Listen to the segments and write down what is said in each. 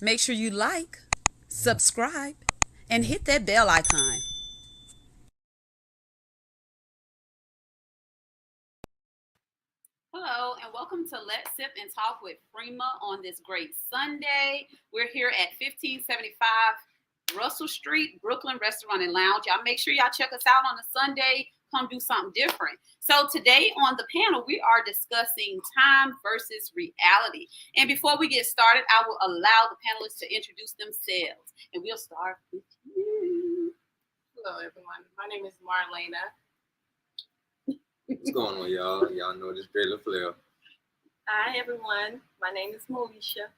Make sure you like, subscribe, and hit that bell icon. Hello, and welcome to Let's Sip and Talk with Frema on this great Sunday. We're here at 1575 Russell Street, Brooklyn Restaurant and Lounge. Y'all make sure y'all check us out on a Sunday. Come do something different. So today on the panel, we are discussing time versus reality. And before we get started, I will allow the panelists to introduce themselves. And we'll start with you. Hello, everyone. My name is MARLAINA. What's going on, y'all? Y'all know this great LAFLARE. Hi, everyone. My name is MALICHA.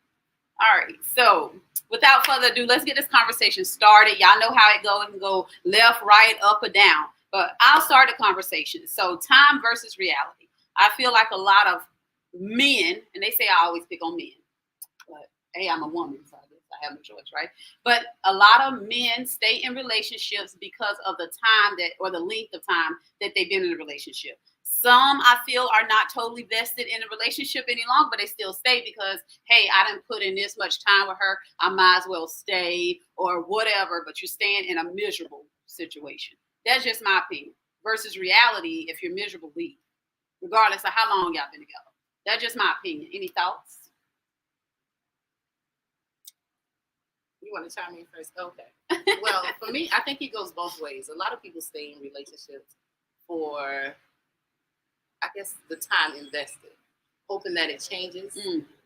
All right, so without further ado, let's get this conversation started. Y'all know how it goes. It can go left, right, up, or down. But I'll start the conversation. So time versus reality. I feel like a lot of men, and they say I always pick on men, but hey, I'm a woman, so I guess I have no choice, right? But a lot of men stay in relationships because of the time that, or the length of time that they've been in a relationship. Some I feel are not totally vested in a relationship any longer, but they still stay because, hey, I didn't put in this much time with her. I might as well stay or whatever, but you're staying in a miserable situation. That's just my opinion. Versus reality, if you're miserable, leave. Regardless of how long y'all been together. That's just my opinion. Any thoughts? You want to chime in first? Okay. Well, for me, I think it goes both ways. A lot of people stay in relationships for, I guess, the time invested, hoping that it changes.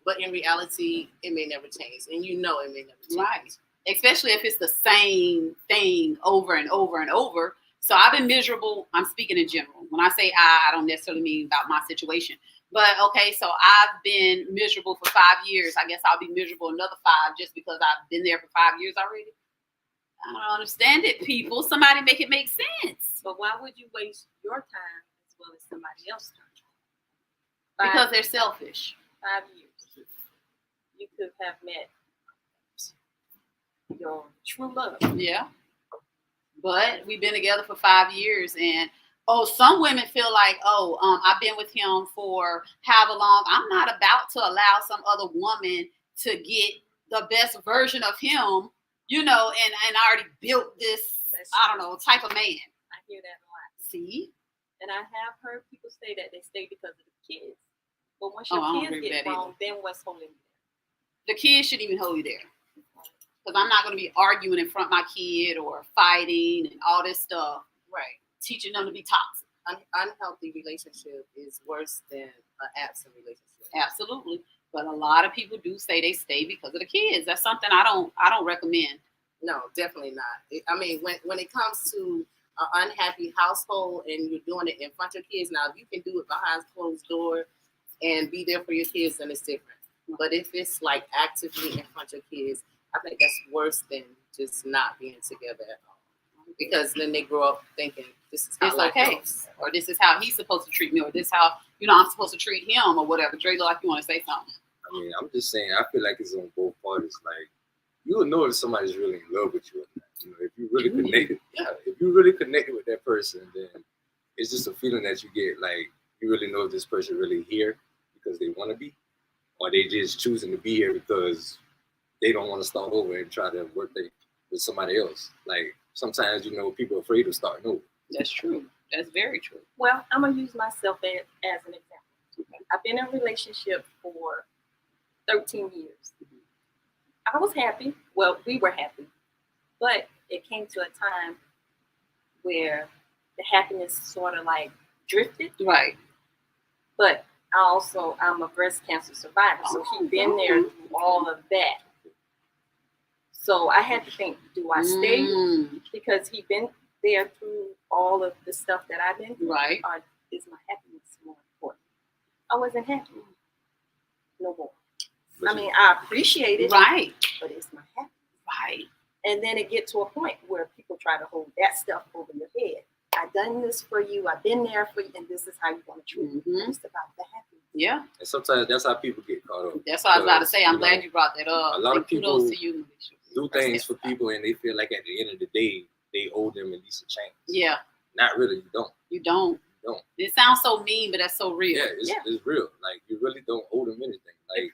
But in reality, it may never change. And you know it may never change. Right. Especially if it's the same thing over and over and over. So I've been miserable. I'm speaking in general. When I say I don't necessarily mean about my situation. But okay, so I've been miserable for 5 years. I guess I'll be miserable another 5 just because I've been there for 5 years already. I don't understand it, people. Somebody make it make sense. But why would you waste your time as well as somebody else's time? Because they're selfish. 5 years. You could have met your true love. Yeah. But we've been together for 5 years, and some women feel like, I've been with him for however long. I'm not about to allow some other woman to get the best version of him, and I already built this, type of man. I hear that a lot. See? And I have heard people say that they stay because of the kids. But once your kids get grown, then what's holding you The there? kids shouldn't even hold you there. Because I'm not going to be arguing in front of my kid or fighting and all this stuff. Right. Teaching them to be toxic. An unhealthy relationship is worse than an absent relationship. Absolutely. But a lot of people do say they stay because of the kids. That's something I don't recommend. No, definitely not. I mean, when it comes to an unhappy household and you're doing it in front of kids, now if you can do it behind closed door and be there for your kids, then it's different. But if it's like actively in front of kids, I think that's worse than just not being together at all. Because then they grow up thinking this is how it's life okay, goes. Or this is how he's supposed to treat me, or this is how I'm supposed to treat him, or whatever. Dre, look like you want to say something. I mean, I'm just saying, I feel like it's on both parties. Like, you will know if somebody's really in love with you or not. If you really connected, if you really connected with that person, then it's just a feeling that you get. Like, you really know if this person really here because they want to be, or they just choosing to be here because they don't want to start over and try to work with somebody else. Like, sometimes, people are afraid of starting over. That's true. That's very true. Well, I'm going to use myself as an example. Okay. I've been in a relationship for 13 years. I was happy. Well, we were happy. But it came to a time where the happiness sort of like drifted. Right. But I'm a breast cancer survivor. So he'd been there through all of that. So I had to think, do I stay? Because he'd been there through all of the stuff that I've been through. Right. Or is my happiness more important? I wasn't happy. No more. I mean, I appreciate it. Right. But it's my happiness. Right. And then it gets to a point where people try to hold that stuff over your head. I've done this for you. I've been there for you. And this is how you want to treat me. It's about the happiness. Yeah. And sometimes that's how people get caught up. That's what I was about to say. I'm glad you brought that up. A lot of people kudos to you. Do things for people and they feel like at the end of the day, they owe them at least a chance. Yeah. Not really. You don't. You don't. You don't. It sounds so mean, but that's so real. Yeah, it's real. Like, you really don't owe them anything. Like,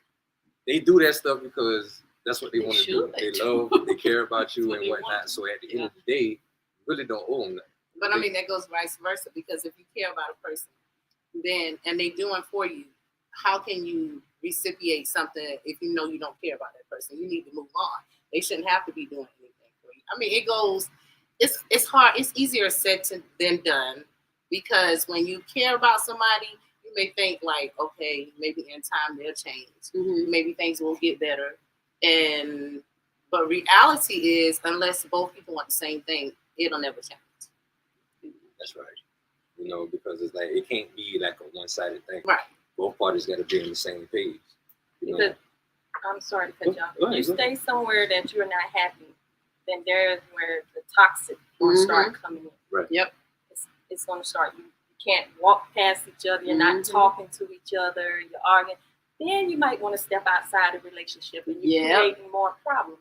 they do that stuff because That's what they want to do. should. They love, they care about you and whatnot. So at the end of the day, you really don't owe them nothing. But I mean, that goes vice versa, because if you care about a person, then and they doing for you, how can you reciprocate something if you know you don't care about that person? You need to move on. They shouldn't have to be doing anything for you. I mean, it goes. It's hard. It's easier said than done, because when you care about somebody, you may think like, okay, maybe in time they'll change. Maybe things will get better. But reality is, unless both people want the same thing, it'll never change. That's right. You know, because it's like, it can't be like a one-sided thing. Right. Both parties got to be on the same page. You know? I'm sorry to cut you off. If you stay somewhere that you're not happy, then there's where the toxic will start coming in. Right. Yep. It's going to start. You can't walk past each other. You're not talking to each other. You're arguing. Then you might want to step outside the relationship and you're creating more problems.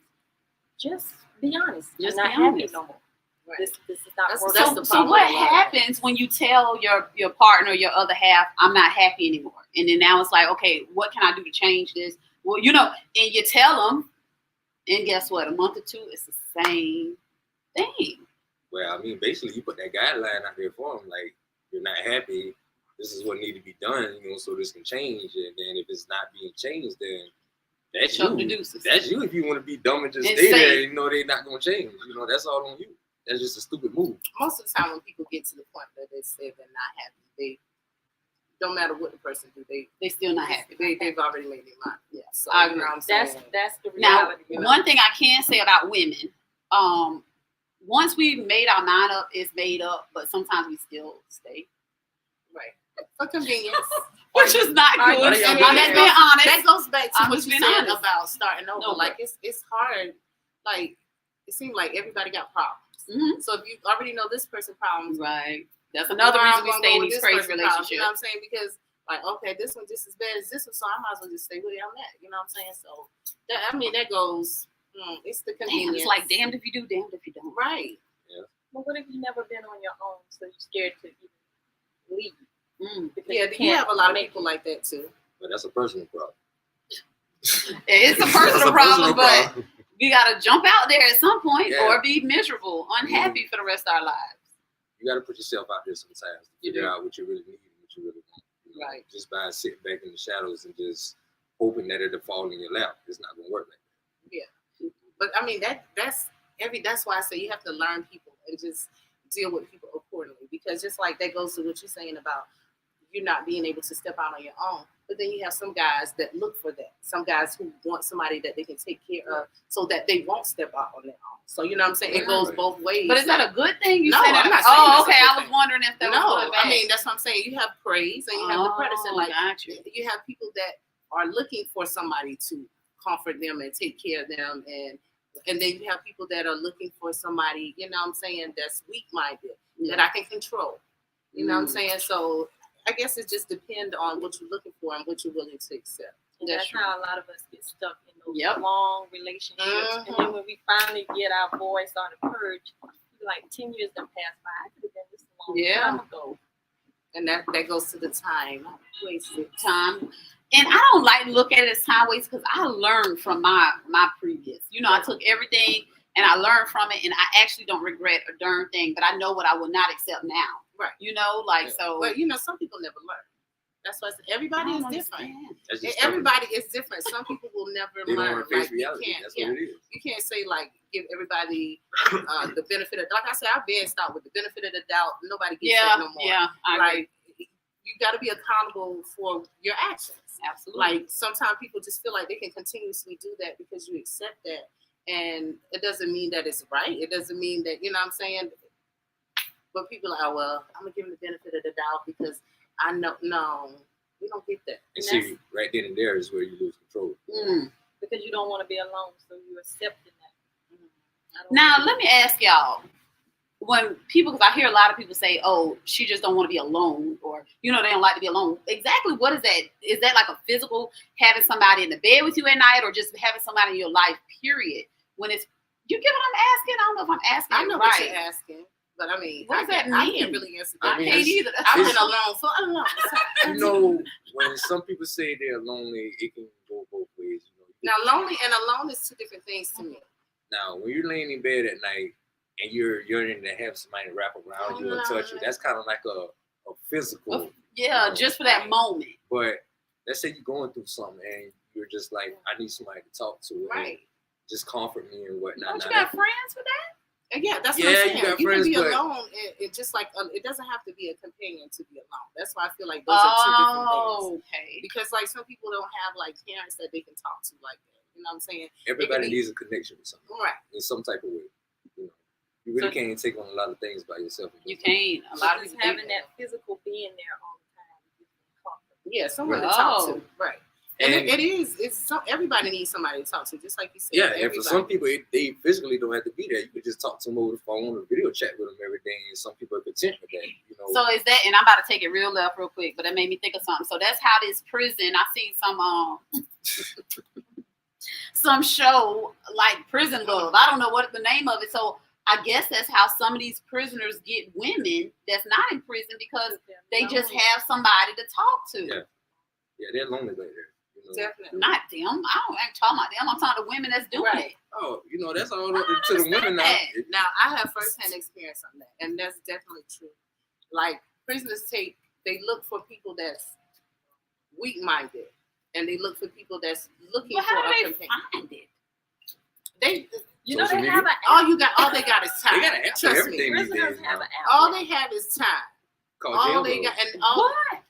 Just be honest. Just you're not be happy honest. no more. Right. This is not That's working. the So problem. what happens when you tell your partner, your other half, I'm not happy anymore? And then now it's like, okay, what can I do to change this? Well, you know, and you tell them, and guess what? A month or two, it's the same thing. Well, I mean, basically, you put that guideline out there for them, like, you're not happy, this is what needs to be done, you know, so this can change. And then if it's not being changed, then that's Chuck the you. deuces. That's you if you want to be dumb and just And stay say- there and you know they're not going to change. You know, that's all on you. That's just a stupid move. Most of the time when people get to the point that they say they're not happy, they don't matter what the person do, They still not happy. they've already made their mind. Yeah, So I you agree. know what I'm saying? That's the Now, reality. You know? one thing I can say about women, once we've made our mind up, it's made up, but sometimes we still stay. Right. For convenience. Which is not Are good. you I'm serious? just being honest. That goes back to I'm what just you being said honest. about starting over. No, like it's hard. Like it seems like everybody got problems. So if you already know this person's problems, Right. That's another reason we stay in these crazy relationships. You know what I'm saying? Because like, okay, this one just as bad as this one, so I might as well just stay where I'm at. You know what I'm saying? So that, I mean, that goes. It's the Damn, convenience. it's like damned if you do, damned if you don't. Right. But what if you never been on your own, so you're scared to even leave? Because Yeah, you have a lot of people like that too. But that's a personal problem. It's a That's personal problem, but problem. we gotta jump out there at some point Yeah. or be miserable, unhappy for the rest of our lives. You got to put yourself out there sometimes to You figure do. out what you really need and what you really want. You know, Right. Just by sitting back in the shadows and just hoping that it'll fall in your lap, it's not going to work like that. But I mean that's why I say you have to learn people and just deal with people accordingly. Because just like that goes to what you're saying about you not being able to step out on your own. But then you have some guys that look for that. Some guys who want somebody that they can take care of so that they won't step out on their own. So you know what I'm saying? It goes Right. both ways. But is that a good thing? You No, said I'm it- not saying Oh, that's a okay. good I was thing. wondering if that was No, good or bad. I mean that's what I'm saying. You have praise and you have the predator. Like got you. you have people that are looking for somebody to comfort them and take care of them, and then you have people that are looking for somebody, you know what I'm saying, that's weak-minded, that I can control. You know what I'm saying? So I guess it just depends on what you're looking for and what you're willing to accept. And That's that's true. how a lot of us get stuck in those Yep. long relationships. And then when we finally get our voice on the purge, like 10 years done passed by. I could have done this a long time ago. And that goes to the time wasted. Time. And I don't like to look at it as time waste because I learned from my previous. You know, I took everything and I learned from it, and I actually don't regret a darn thing, but I know what I will not accept now. Right. You know, like, so. But you know, some people never learn. That's why I said everybody I is don't different. understand. That's just Everybody is different. Some people will never they don't learn. want to face Like you reality. can't, That's yeah. what it is. You can't say like give everybody the benefit of, like I said, I've been start with the benefit of the doubt. Nobody gets Yeah, it no more. yeah, I agree. Like you got to be accountable for your actions. Absolutely. Like sometimes people just feel like they can continuously do that because you accept that, and it doesn't mean that it's right. It doesn't mean that, you know what I'm saying. But people are like, oh, well, I'm gonna give them the benefit of the doubt because I know. No, we don't get that. And see, right then and there is where you lose control. Because you don't want to be alone, so you accepting that. I don't Now, want let me ask y'all. When people, because I hear a lot of people say, oh, she just don't want to be alone, or, you know, they don't like to be alone. Exactly what is that? Is that like a physical, having somebody in the bed with you at night, or just having somebody in your life, period? When it's, you get what I'm asking? I don't know if I'm asking I know it what right. you're asking, but I mean, What does that I mean? can't really answer I that. I mean, can't either. That's I've what been I'm- alone for a long time. You know, when some people say they're lonely, it can go both ways. You know, you Now, lonely and alone is two different things to me. Now, when you're laying in bed at night and you're yearning to have somebody wrap around you and touch you, that's kind of like a physical. Yeah, just for that moment. But let's say you're going through something and you're just like, I need somebody to talk to. Right. Just comfort me and whatnot. Don't you got friends for that? Yeah, that's what I'm saying. You got You friends, can be but alone. It just like it doesn't have to be a companion to be alone. That's why I feel like those are two different things. Okay. Because like some people don't have like parents that they can talk to like that. You know what I'm saying? everybody needs a connection with something. Right. In some type of way. You know, you really can't take on a lot of things by yourself. You can't. A lot of people having that physical being there all the time. Yeah, someone to talk to. Right. And it is. Everybody needs somebody to talk to, just like you said. Yeah, and for some people, they physically don't have to be there. You could just talk to them over the phone or video chat with them every day, and some people are content with that. You know. So is that? And I'm about to take it real left real quick, but that made me think of something. So that's how this prison. I seen some show like Prison Love. I don't know what the name of it. So I guess that's how some of these prisoners get women that's not in prison because they just have somebody to talk to. Yeah, they're lonely right there. Definitely. Not them. I ain't talking about them. I'm talking about the women that's doing it. Oh, that's all up to the women now. Now, I have firsthand experience on that, and that's definitely true. Like, prisoners they look for people that's weak-minded, and they look for people that's looking for a companion. Find it? They they have an app. All they got is time. They got an app for everything these days. All they have is time. All they got, and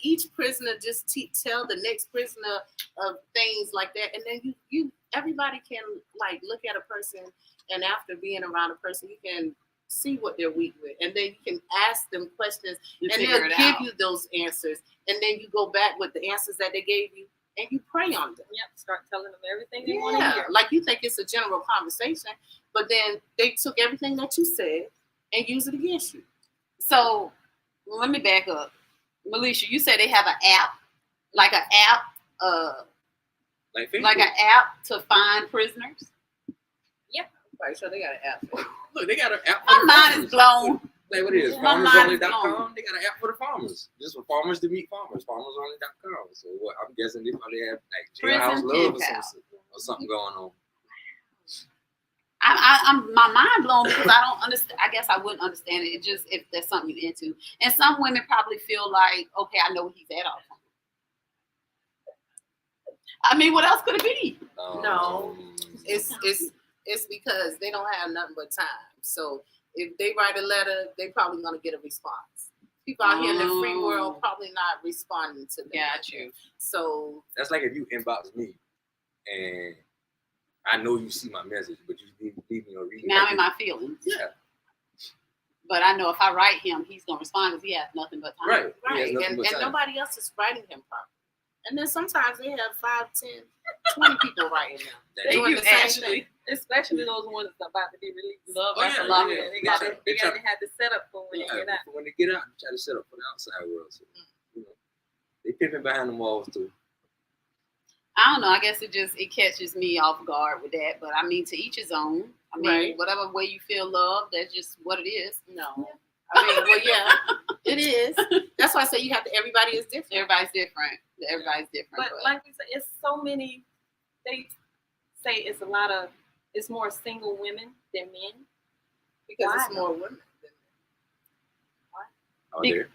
each prisoner just tell the next prisoner of things like that, and then you everybody can like look at a person, and after being around a person, you can see what they're weak with, and then you can ask them questions, and they'll give you those answers, and then you go back with the answers that they gave you, and you pray on them. Yep, start telling them everything they want to hear. Like you think it's a general conversation, but then they took everything that you said and used it against you. So. Let me back up. Malicia, you said they have an app, like an app to find prisoners? Yep. Right, so they got an app. Look, they got an app. My mind is blown. Like what it is? FarmersOnly.com. They got an app for the farmers. Just for farmers to meet farmers. FarmersOnly.com. So what? I'm guessing they probably have like Jailhouse Love or something going on. I'm my mind blown because I don't understand. I guess I wouldn't understand it. It just if there's something you're into, and some women probably feel like, okay, I know where he's at all the time. I mean, what else could it be? No, it's because they don't have nothing but time. So if they write a letter, they probably gonna get a response. People out here in the free world probably not responding to them. Got you. So that's like if you inbox me and I know you see my message, but you leave me a reading. Now I'm in my feelings. Yeah. But I know if I write him, he's going to respond because he has nothing but time. Right. And nobody else is writing him properly. And then sometimes they have 5, 10, 20 people writing them. They do actually. Especially those ones that's about to be released. They got to have the setup for when they get out. When they get out, they try to set up for the outside world. So, they peeping behind the walls too. I don't know. I guess it catches me off guard with that. But I mean, to each his own. I mean, whatever way you feel love, that's just what it is. No. I mean, well, yeah, it is. That's why I say everybody is different. Everybody's different. Everybody's different. But like we said, it's so many. They say it's more single women than men. Because it's more women than men. Why?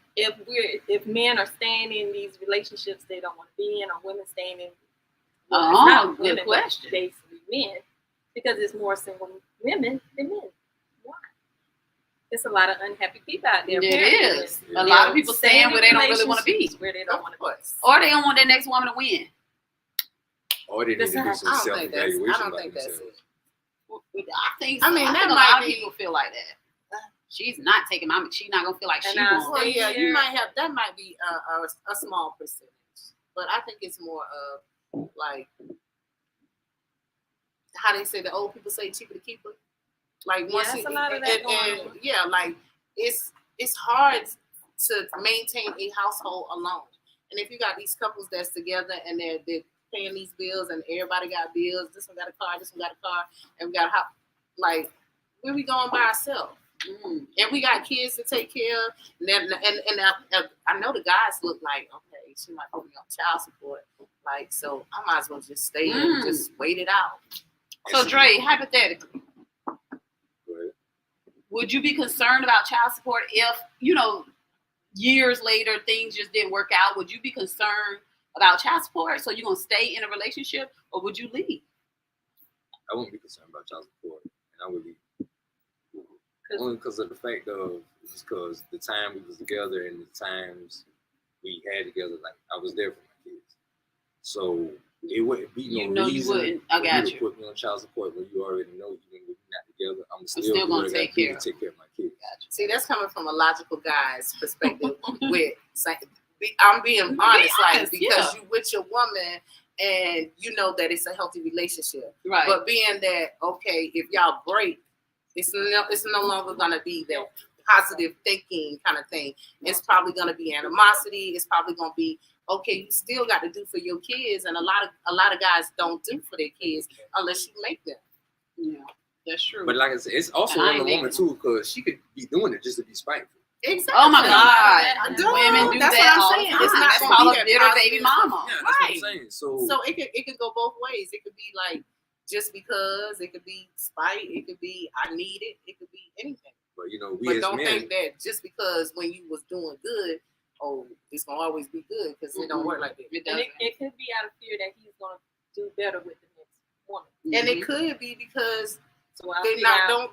If men are staying in these relationships they don't want to be in, or women staying in. Good question. Basically, men, because there's more single women than men. Why? There's a lot of unhappy people out there. It is. A lot of people staying where they don't really want to be. Where they don't want to be. Or they don't want their next woman to win. Or they need to do some self-evaluation. I don't think that's it. I think a lot of people feel like that. She's not taking she's not gonna feel like she wants. Well, yeah, you might have that might be a small percentage, but I think it's more of like how they say the old people say cheaper to keep her. Like once a lot of that going on. Like it's hard to maintain a household alone. And if you got these couples that's together and they're paying these bills and everybody got bills, this one got a car, this one got a car, and we got a house, like where we going by ourselves? And we got kids to take care of. And I know the guys look like, okay, she might put me on child support. Like, so I might as well just stay and just wait it out. So Dre, hypothetically, would you be concerned about child support if, you know, years later things just didn't work out? Would you be concerned about child support? So you're gonna stay in a relationship, or would you leave? I wouldn't be concerned about child support, and I would leave. Only because of the fact of just because the time we was together and the times we had together, like I was there for my kids. So it wouldn't be no reason you wouldn't. I got for you you. to put me on child support when you already know even when we're not together, I'm still gonna gonna take care to take care of my kids. See, that's coming from a logical guy's perspective. I'm being honest, like, because you with your woman and you know that it's a healthy relationship. Right. But being that, okay, if y'all break, it's no longer gonna be that positive thinking kind of thing. It's probably gonna be animosity. It's probably gonna be, okay, you still got to do for your kids, and a lot of guys don't do for their kids unless you make them. Yeah, that's true. But like I said, it's also on the woman too, because she could be doing it just to be spiteful. Exactly. Oh my God, Women do that's that what all I'm the saying. time. It's not That's gonna called be a that bitter positive. baby mama. Yeah, that's Right. what I'm saying. So it could go both ways. It could be like just because. It could be spite. It could be I need it. It could be anything. But you know, we But as don't men, think that just because when you was doing good, oh, it's gonna always be good, because it don't work like that. It And doesn't. it could be out of fear that he's going to do better with the next woman. And it could be because So I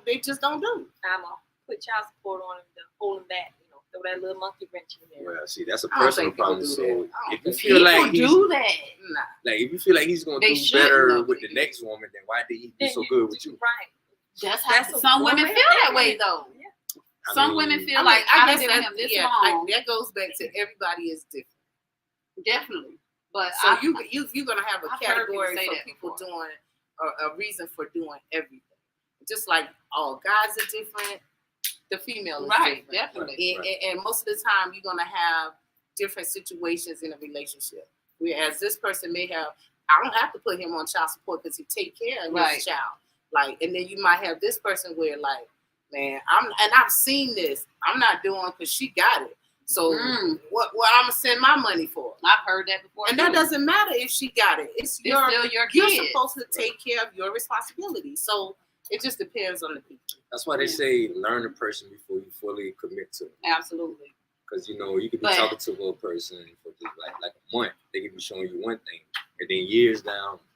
they just don't do. I'm going to put child support on him to hold him back, you know, throw that little monkey wrench in there. well, see, that's a I don't personal think people problem. do So that. I don't if you think feel like People he's do that. Nah. like, if you feel like he's gonna They do shouldn't, better though. with the next woman, then why did he do Then so good with you? Right. That's That's how a some women woman. feel that way though. Yeah. Some women feel I like I I've guess been with him this that long. that goes back to everybody is different. Definitely. But So I, you're gonna have a I've heard people category say for that people before. doing a reason for doing everything. Just like all guys are different, the female is right, different. definitely. And most of the time, you're gonna have different situations in a relationship. Whereas this person may have, I don't have to put him on child support because he take care of Right. his child. Like, and then you might have this person where, like, man, I've seen this. I'm not doing because she got it. So what I'm gonna send my money for? I've heard that before. And too. that doesn't matter if she got it. It's It's still your you're kid. supposed to take care of your responsibility. So it just depends on the people. That's why they say learn a person before you fully commit to them. Absolutely. Because you know you could be But- talking to a person for just like a month. They could be showing you one thing, and then years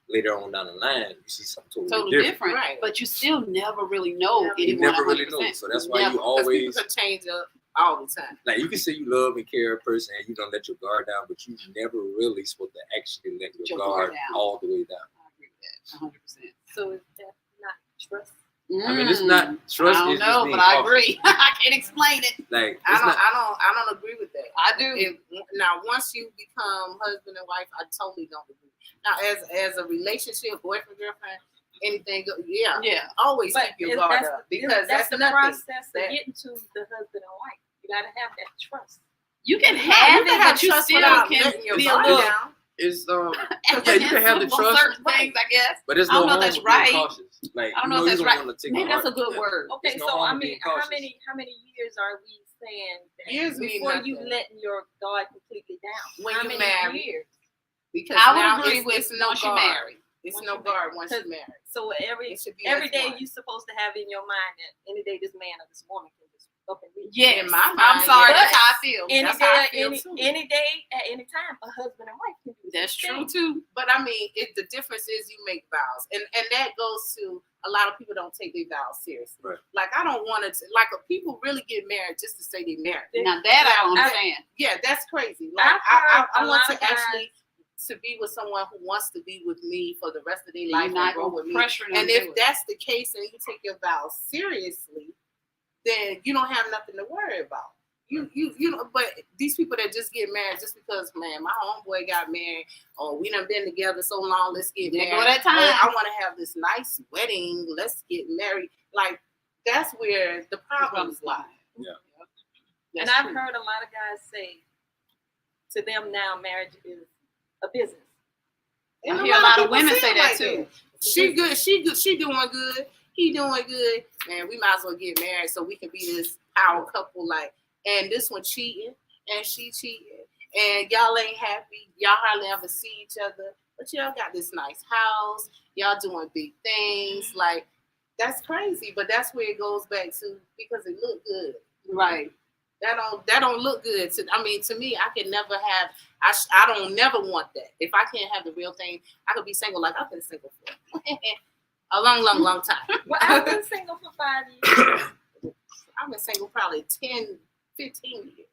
later on down the line, you see something totally different. Right. But you still never really know Yeah. You anyone never really 100%. know. So that's why Never. you Because people always can change up all the time. like you can say you love and care a person and you don't let your guard down, but you never really supposed to actually let your guard down. all the way down. I agree with that 100%. So is that not trust? I mean, it's not trust. I don't it's just know, being but I cautious. agree. I can't explain it. Like I it's not. don't agree with that. I do. Now, once you become husband and wife, I totally don't agree. Now, as a relationship, boyfriend, girlfriend, anything, yeah, always But keep your guard up, because that's the nothing. process of That- getting to the husband and wife. You got to have that trust. You can No, have you it, can have but you trust still without can letting your be a guard little down. It's yeah, you can have the apprehensive on trust, certain things, I guess. but there's I no don't know harm if that's with being right. cautious. Like I don't you know if that's you're right. gonna take Maybe a that's a heart- good yeah. word. Okay, There's no so harm I in mean, being how cautious. many years are we saying that Years mean before you nothing. letting your guard completely down? When how you many marry. years? Because I would now agree it's with no once you guard. marry. It's Once no you guard marry. once you marry. So every It should be every as day one. you're supposed to have in your mind that any day this man or this woman can just up and leave. Yes. In my I'm mind, sorry. yes. That's how I feel. Any That's day, how I feel too. any day, at any time, a husband and wife can do the That's same true thing. too. But I mean, the difference is you make vows, and that goes to a lot of people don't take their vows seriously. Right. Like I don't want to. Like people really get married just to say they married. Now that I don't understand. Yeah, that's crazy. Like I've heard I a want lot to of guys- actually to be with someone who wants to be with me for the rest of their You're life and not grow going with to me. pressure them And to do if it. that's the case, and you take your vows seriously, then you don't have nothing to worry about. You know, but these people that just get married just because, man, my homeboy got married, or we done been together so long, let's get There married. go that time. Or I want to have this nice wedding, let's get married. Like that's where the problems lie. Yeah. And That's I've true. heard a lot of guys say to them now marriage is a business. And I hear a lot of people women feel say that like too. She good, she doing good, he doing good, man. We might as well get married so we can be this power couple. Like, and this one cheating, and she cheating, and y'all ain't happy. Y'all hardly ever see each other, but y'all got this nice house. Y'all doing big things. Like, that's crazy, but that's where it goes back to, because it look good. Right. That don't look good. To me, I can never have. I don't never want that. If I can't have the real thing, I could be single. Like, I've been single for a long time. Well, I've been single for 5 years. I've been single probably 10, 15 years,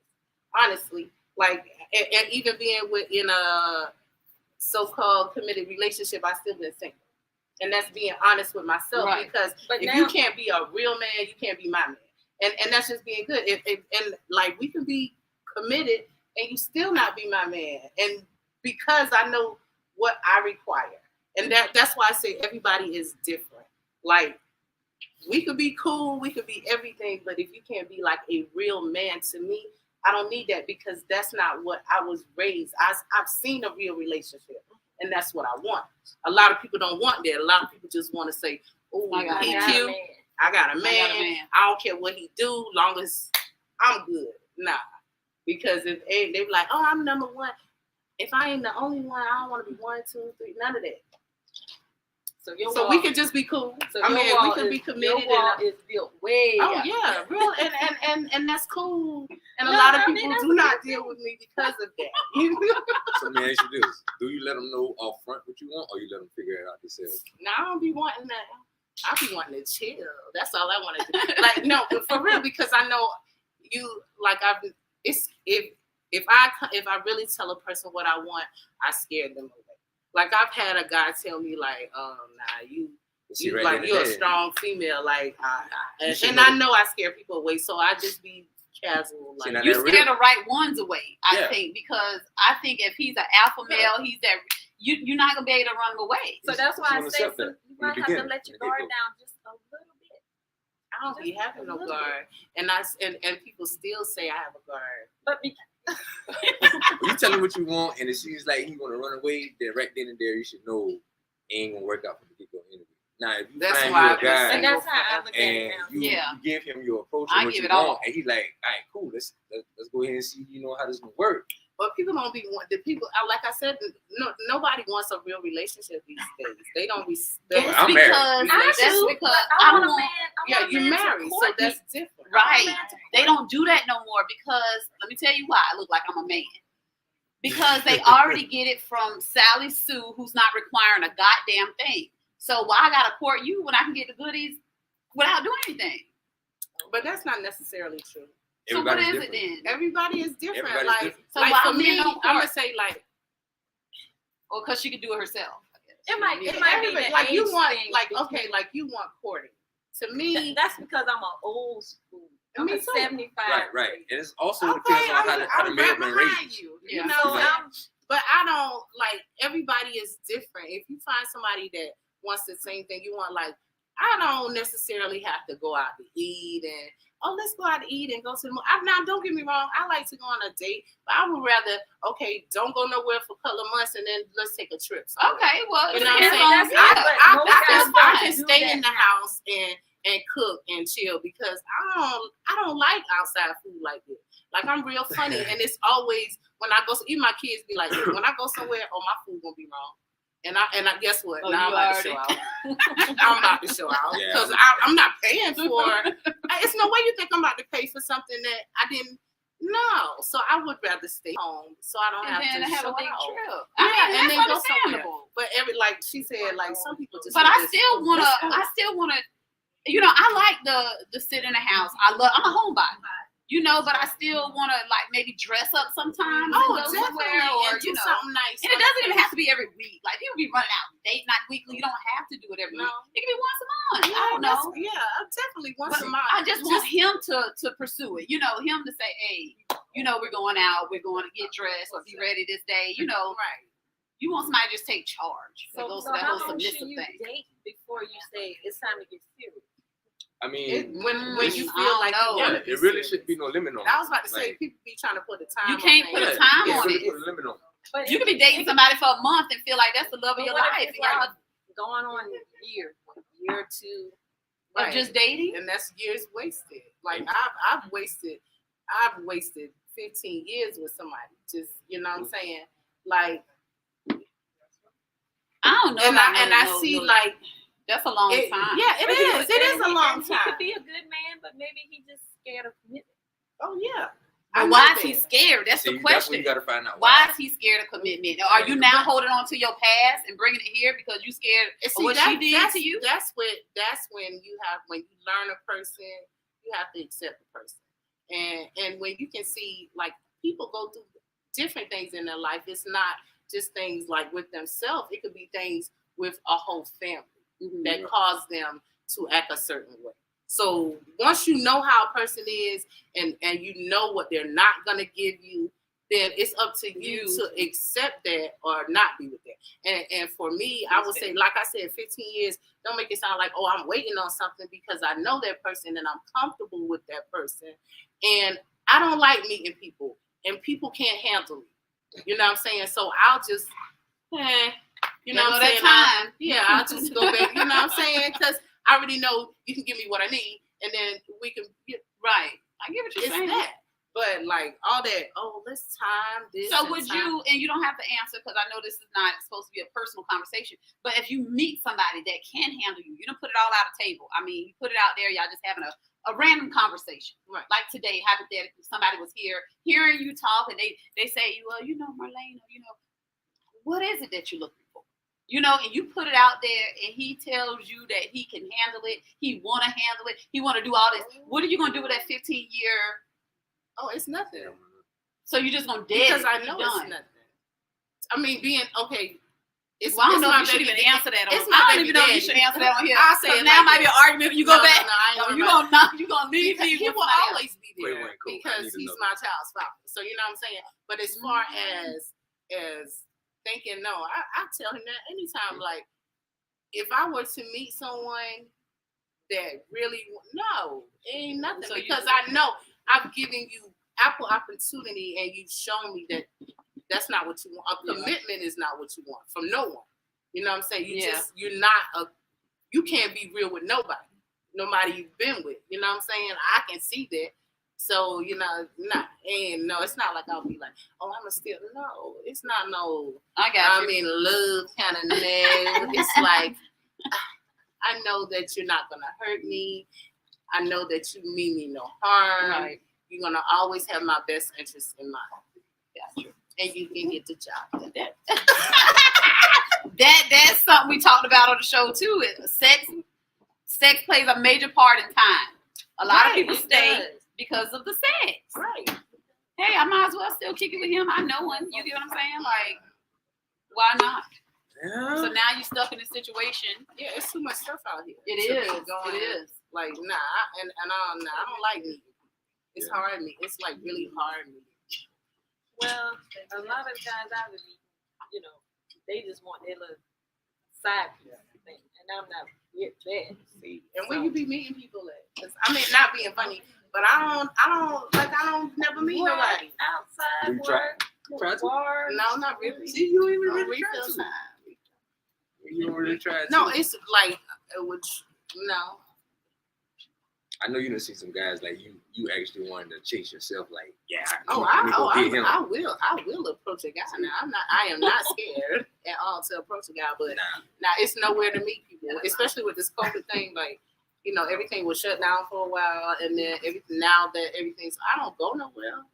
honestly. Like, and even being in a so-called committed relationship, I still been single. And that's being honest with myself, right. Because if you can't be a real man, you can't be my man. And that's just being good. And like, we can be committed and you still not be my man. And because I know what I require. And that's why I say everybody is different. Like, we could be cool, we could be everything, but if you can't be like a real man to me, I don't need that, because that's not what I was raised. I've seen a real relationship, and that's what I want. A lot of people don't want that. A lot of people just want to say, oh, he cute. I got a man. I don't care what he do, long as I'm good. Nah. Because if they be like, oh, I'm number one. If I ain't the only one, I don't want to be 1, 2, 3, none of that. So we could just be cool. So we could be committed. Your wall is built way up. Yeah, real, and that's cool. And a lot of people do not deal with me because of that. So let me ask you this: do you let them know up front what you want, or you let them figure it out themselves? No, I don't be wanting that. I be wanting to chill. That's all I want to do. Like, no, for real, because I know you. Like, if I really tell a person what I want, I scare them away. Like, I've had a guy tell me, like, nah, you're a strong female, like, and I know I scare people away, so I just be casual. Like, you scare the right ones away, I think, because I think if he's an alpha male, he's that you're not gonna be able to run him away. So that's why I say you might have to let your guard down just a little bit. I don't be having no guard, and people still say I have a guard, but when you tell him what you want, and it seems like he want to run away, then right then and there you should know it ain't gonna work out from the get-go anyway. Now, if you find you a guy, and that's how I look at it now. You give him your approach and what you want, and he's like, all right, cool, let's go ahead and see, how this gonna work. But people don't be want the people. Like I said, nobody wants a real relationship these days. They don't respect. I'm married. That's because I want a man. Yeah, you're married, so that's different. Right. They don't do that no more, because let me tell you why I look like I'm a man. Because they already get it from Sally Sue, who's not requiring a goddamn thing. So why I gotta court you when I can get the goodies without doing anything? But that's not necessarily true. So what is it then? Everybody is different. Everybody's different. So like, why for me, I'm gonna say, like, well, because she could do it herself. It might be like you want thing, like you want courting. To me, that's because I'm an old school. I'm a 75. Right. And it's also depends on how the man been raised. You know, but I don't, like, everybody is different. If you find somebody that wants the same thing you want, like, I don't necessarily have to go out to eat and, let's go out to eat and go to the movie. Now, don't get me wrong. I like to go on a date, but I would rather, don't go nowhere for a couple of months and then let's take a trip. Okay, well, you know what I'm saying? I can stay in the house and cook and chill, because I don't like outside food like this. Like, I'm real funny, and it's always when I go. Even my kids be like, when I go somewhere, my food gonna be wrong. And I guess what? Now I'm about to show out. I'm about to show out because I'm not paying for. It's no way you think I'm about to pay for something that I didn't. No, so I would rather stay home so I don't have to have show a big out. trip. And then go somewhere. But like she said, like, some people just. But I still wanna. I like the sit in the house. I'm a homebody. But I still want to, like, maybe dress up sometimes and go somewhere, or do something nice. And it doesn't even have to be every week. Like, people be running out date night weekly. You don't have to do it every week. It can be once a month. I don't know. Definitely once a month. I just want him to pursue it. Him to say, hey, we're going out. We're going to get dressed. Or be ready this day. Right. You want somebody to just take charge. So that how whole long submissive should you thing. date before you say it's time to get serious? I mean, when you feel like it really should be no limit on it. I was about to say, people be trying to put a time. You can't put a time on it. Put a limit on it. But you could be dating somebody for a month and feel like that's the love of your life. It's like going on a year or two of just dating, and that's years wasted. Like, I've wasted 15 years with somebody. Just, you know what I'm saying? Like, I don't know. and I see like that's a long time. Yeah, it is. It is a long time. He could be a good man, but maybe he just scared of commitment. Oh yeah. But why is he scared? That's the That's question. what you gotta find out. Why is he scared of commitment? Are you now holding on to your past and bringing it here because you scared of what she did to you? That's when you learn a person, you have to accept the person. And when you can see, like, people go through different things in their life. It's not just things like with themselves. It could be things with a whole family that cause them to act a certain way. So once you know how a person is and you know what they're not going to give you, then it's up to you to accept that or not be with that. And for me, I would say, like I said, 15 years, don't make it sound like, oh, I'm waiting on something, because I know that person and I'm comfortable with that person. And I don't like meeting people, and people can't handle me. You know what I'm saying? So I'll just, you know what I'm saying? I'll just go back, you know what I'm saying? Because I already know you can give me what I need, and then we can get right. I get what you're saying. That. But like all that, let's time this. So would you, and you don't have to answer because I know this is not supposed to be a personal conversation, but if you meet somebody that can handle you, you don't put it all out the table. I mean, you put it out there, y'all just having a random conversation. Right. Like today, hypothetically, somebody was here hearing you talk, and they say, well, you know, Marlaina, you know, what is it that you're looking for? You know, and you put it out there, and he tells you that he can handle it. He want to handle it. He want to do all this. What are you going to do with that 15-year? Oh, it's nothing. So you're just going to dead because I know it's nothing. I mean, being, okay. Well, I don't know if you should even answer that on here. I don't even know if you should answer that on here. I'll say it now might be an argument when you go back. You're going to leave me. He will always be there because he's my child's father. So, you know what I'm saying? But as far as thinking, no, I tell him that anytime. Like, if I were to meet someone that really, no, it ain't nothing. So because I know I've given you ample opportunity, and you've shown me that that's not what you want. A commitment is not what you want from no one. You know what I'm saying? You can't be real with nobody you've been with. You know what I'm saying? I can see that. So, you know, it's not like I'll be like, oh, I'm still, no, it's not no, I mean, love kind of name. It's like, I know that you're not going to hurt me. I know that you mean me no harm. Right. You're going to always have my best interests in mind. That's true. And you can get the job done. That's something we talked about on the show too. Sex plays a major part in time. A lot of people stay because of the sex. Right. Hey, I might as well still kick it with him. I know him. You get what I'm saying? Like, why not? Yeah. So now you're stuck in this situation. Yeah, it's too much stuff out here. It is. Like, I don't like meeting. It's hard meeting. It's like really hard meeting. Well, a lot of guys I would meet, you know, they just want their little side piece thing, and I'm not with that. See, and where you be meeting people at? 'Cause, I mean, not being funny, but I don't never meet nobody outside work. No, not really. See, you don't even really try to. You don't really try to. No, it's like, which, no. I know you done see some guys like you actually wanted to chase yourself, like, I will approach a guy now. I am not scared at all to approach a guy, but now it's nowhere to meet people, especially with this COVID thing. Like, you know, everything was shut down for a while, and then everything's, I don't go nowhere.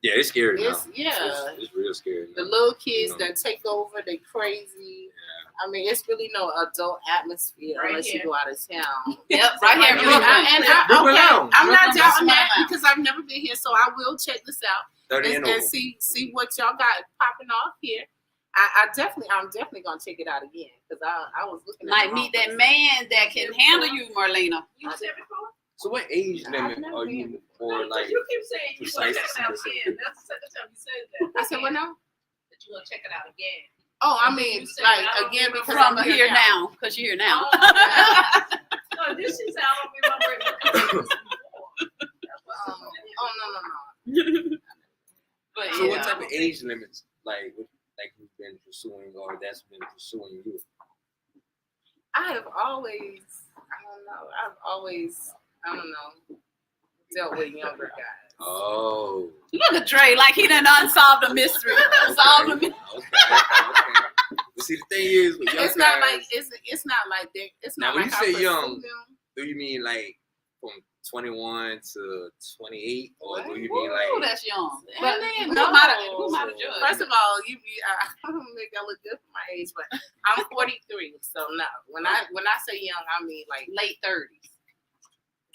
Yeah, it's scary now. It's real scary. The little kids that take over, they crazy. I mean, it's really no adult atmosphere unless you go out of town. Yep, right here. I'm not doubting that because I've never been here, so I will check this out and see what y'all got popping off here. I'm definitely gonna check it out again because I was looking. Might meet that man that can handle you, Marlaina. You was there before? So what age limit are you for? Like, you keep saying you gonna check it out again. That's the second time you said that. I said what now? That you gonna check it out again. Oh, I mean, like, again, because I'm here now. Because you're here now. No, this is how I remember it. No. But so what type of age limits, like you've been pursuing or that's been pursuing you? I have always, I don't know, dealt with younger guys. Oh. Look at Dre, like he done unsolved the mystery. Solved the mystery. Okay. But see, the thing is, with young It's not guys, like it's not like that. It's Now, not when like you I say pursue young, them. do you mean like from 21 to 28, or do you Ooh, mean like? that's young. And But then, who no. am I to judge? First of all, I don't make y'all look good for my age, but I'm 43, so no. When I say young, I mean like late 30s.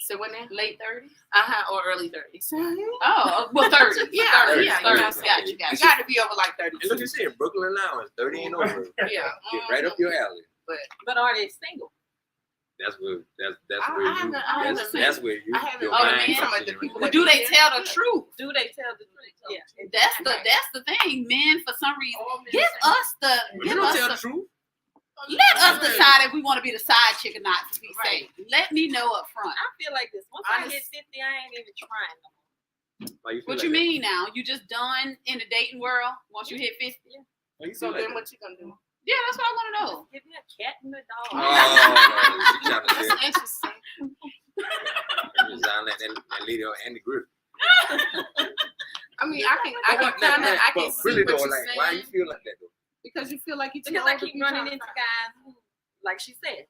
So when then? Late 30s? Or early 30s. Oh, well, 30s. Yeah, 30s. yeah, 30s. yeah. Got you. You got to be over like 30. And look, you said Brooklyn Allowance, 30 and over. Yeah, Get right up your alley. But are they single? That's where I that's where you. I haven't. your Oh, mind man. comes Some of in the right people there. But do they tell the truth? Do they tell the truth? Yeah. That's the thing. Men, for some reason, All men give say- us the You give don't us tell the the truth. let us decide if we want to be the side chick or not. To be safe, let me know up front. I feel like this. Once I hit 50, I ain't even trying no more. Why you feel What like you that? mean now? You just done in the dating world once you hit 50? Why you So feel like then that? what you gonna do? Yeah, that's what I want to know. Just give me a cat and a dog. Oh, she trying to That's interesting. sound like that lady on Andy Griffith. I mean, I can kind of, I can But see really what though, you're like, saying. why you feel like that though? Because you feel like you too Because I old to keep be running trying to into find- guys who, like she said,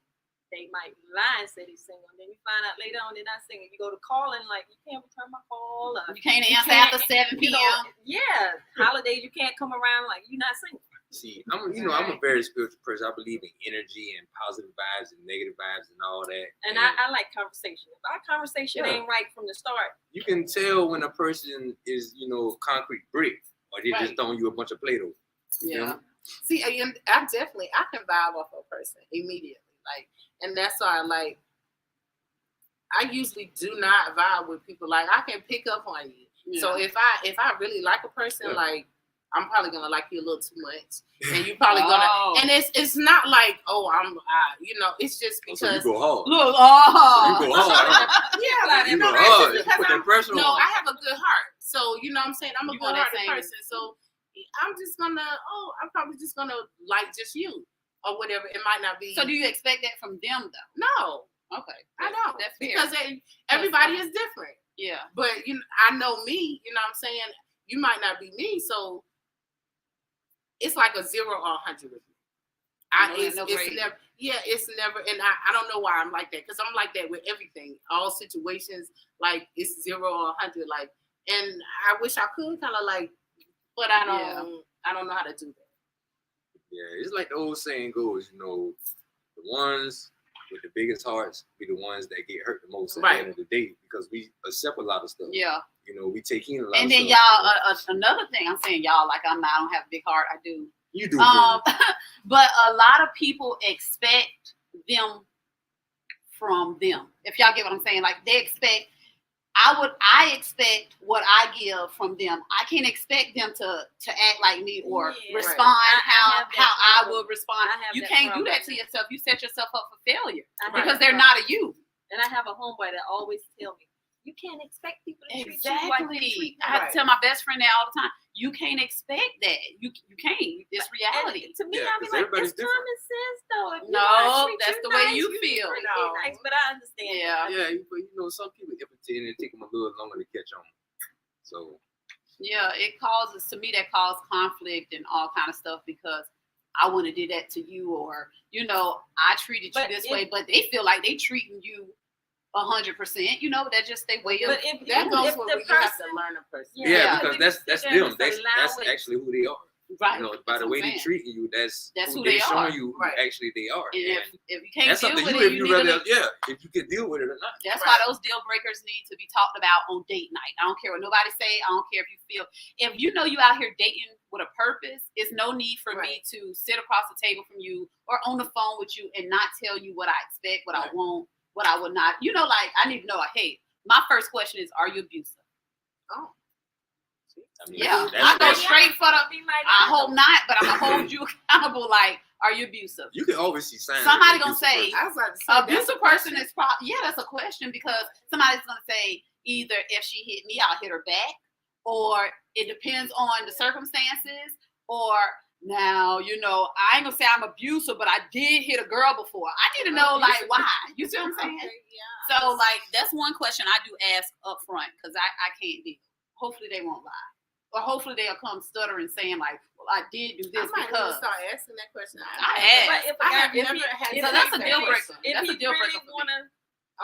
they might lie and say they're single, and then you find out later on they're not single. You go to call and like, you can't return my call. Or, You can't you answer can't- after 7 you p.m. know, yeah, holidays you can't come around, like you're not single. See, I'm a very spiritual person. I believe in energy and positive vibes and negative vibes and all that. And I like conversation. If our conversation Yeah. ain't right from the start, You can tell when a person is, concrete brick, or they're just Right. throwing you a bunch of Play-Doh. Yeah. See, I can vibe off a person immediately. Like, and that's why I usually do not vibe with people. Like, I can pick up on you. Yeah. So if I really like a person, Yeah. like, I'm probably gonna like you a little too much, and you probably gonna. Oh. And it's not like, it's just So you because go hard. Look, You go hard. yeah, like, You go it's hard. just You put that pressure no, on. I have a good heart. So you know what I'm saying? I'm a You good want that hearted same- person. So I'm probably just gonna like just you or whatever. It might not be. So do you expect that from them though? No, Okay. I don't. That's fair. Because everybody is different. Yeah. But I know me, you know what I'm saying? You might not be me, so it's like a 0 or 100 with me. It's never, and I don't know why I'm like that, because I'm like that with everything, all situations, like it's 0 or 100, like, and I wish I could kind of like, but I don't know how to do that. Yeah, it's like the old saying goes, the ones with the biggest hearts be the ones that get hurt the most at Right. the end of the day, because we accept a lot of stuff. Yeah. We take in a lot And of then stuff. y'all, another thing I'm saying, y'all, like I don't have a big heart. I do. You do. But a lot of people expect them from them. If y'all get what I'm saying, like they expect. I expect what I give from them. I can't expect them to act like me or Yeah, respond right. I how have that I problem. would respond. I have You that can't do problem. that to yourself. You set yourself up for failure I have because that they're problem. not a you. And I have a homeboy that always tell me, you can't expect people to treat you like you treat Exactly. I have Right. to tell my best friend that all the time. You can't expect that. You can't. It's reality. And to me, Yeah, I be 'cause like, everybody's it's common sense though. If you No, wanna treat that's you the way nice, you treat feel. me No. nice, but I understand. Yeah. Yeah, but some people imitate and it take them a little longer to catch on. So Yeah, it causes, to me, that causes conflict and all kind of stuff because I wouldn't have did that to you, or I treated you But this if- way, but they feel like they treating you 100%. That's just their way of. But if That goes if with the when you have to person, learn a person. yeah, Yeah. because if that's you sit there them. and That's just allow it- actually who they are. Right. By That's the what way I'm they saying. treating you, that's who they they showing are. you Right. who actually they are. And And if you can't that's deal something with you it, if you you need to rather leave. if you can deal with it or not. That's Right. why those deal breakers need to be talked about on date night. I don't care what nobody say. I don't care if you feel. If you know you out here dating with a purpose, it's no need for me Right. to sit across the table from you or on the phone with you and not tell you what I expect, what I Right. want, what I would not. Like I need to know. Hey, my first question is, are you abusive? Oh. I mean, Yeah, that's- I go that's- straight for the. be like, I hope not, but I'm gonna hold you accountable. Like, are you abusive? You can always see signs. Somebody of an gonna say, abusive I was about to say, abusive person is probably, that's a question, because somebody's gonna say either if she hit me, I'll hit her back, or it depends on the circumstances, or Now, you know, I ain't gonna say I'm abusive, but I did hit a girl before. I need to know, like, why. You see what I'm saying? Okay, yeah. So, like, that's one question I do ask up front because I can't deal. Hopefully they won't lie. Or hopefully they'll come stuttering saying, like, well, I did do this I might because. start asking that question. I have. But if a I guy, have if never he, had if So that that's a question. deal breaker. If That's he a deal breaker really for me.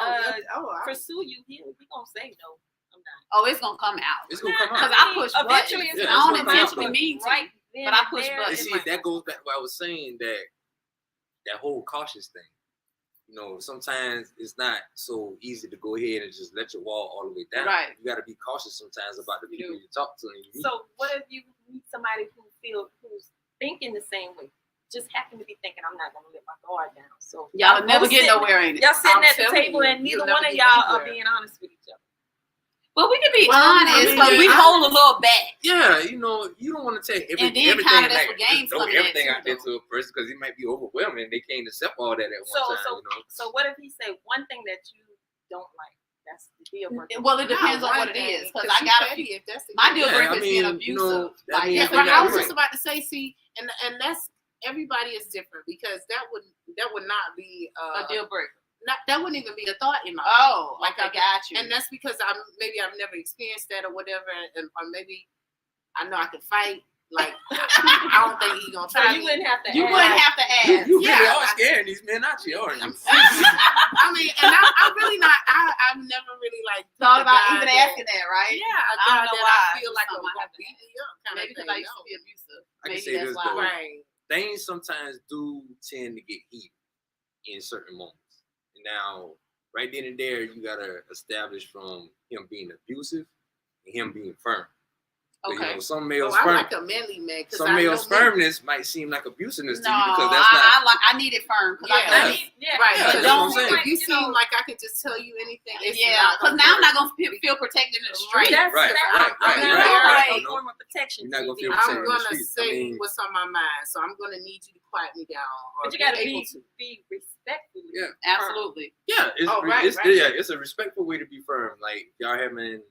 wanna pursue you, he gonna say no. I'm not. Oh, it's gonna come out. It's gonna come Because out. I push eventually buttons. it's I don't gonna come out, intentionally but- mean to. Right then But I and push there, buttons. And it see, might- that goes back to what I was saying, that whole cautious thing. You know, sometimes it's not so easy to go ahead and just let your wall all the way down. Right. You got to be cautious sometimes about the You people do. you talk to and you meet. So what if you meet somebody who's thinking the same way? Just happen to be thinking, I'm not gonna let my guard down. So Y'all never both get sitting- nowhere, ain't it? Y'all sitting I'm at the telling table you, and neither you'll one never of get y'all are anywhere. being honest with each other. But we can be Well, I honest, mean, but we yeah, hold a little back. Yeah, you know, you don't want to take And then everything kinda that's like, what games just throw come in at everything too, out there though. to a person because it might be overwhelming. They can't accept all that at one time, you know. So what if he say one thing that you don't like? That's the deal breaker. Well, it depends on Not what one it is. thing, Because 'cause I you got a petty few. if that's the My case. deal Yeah, breaker I is being mean, abusive. you know, that Like, means Yeah, yeah, they but got I was break. just about to say, see, and that's everybody is different because that would not be a deal breaker. that wouldn't even be a thought in my mind. Oh, Like, I got you. And that's because I've never experienced that or whatever, or maybe I know I could fight. Like I don't think he's gonna So try. you wouldn't have to. You ask. wouldn't have to ask. You really Yeah, are scaring these men out here, aren't you? I mean, and I'm really not. I've never really like Thought about the guy even that- asking that, right? Yeah, a I guy don't know that why. I feel like Something I'm I have gonna to beat you up kind Maybe of because thing. I used to be abusive. I can Maybe say that's this, why. though. Right. Things sometimes do tend to get heated in certain moments. Now, right then and there, you gotta establish from him being abusive and him being firm. So, Okay. you know, some Oh, males I firm, like a manly man. some males firmness might seem like abusiveness to No, you because that's not. I need it firm. Because Yeah. I I know mean, yeah, Right. Yeah, But that's don't what I'm saying. if you seem like I could just tell you anything. It's yeah, not because gonna now I'm not work. going to feel protected in the Right. street. That's Right, that's right, I'm right, not right. a form of protection. You're not gonna feel I'm protected. I'm in the gonna streets. I say mean- what's on my mind, so I'm gonna need you to quiet me down. Or But you gotta able be to. respectful. Yeah. Absolutely. Yeah, it's, Oh, right, it's right. yeah, it's a respectful way to be firm. Like y'all having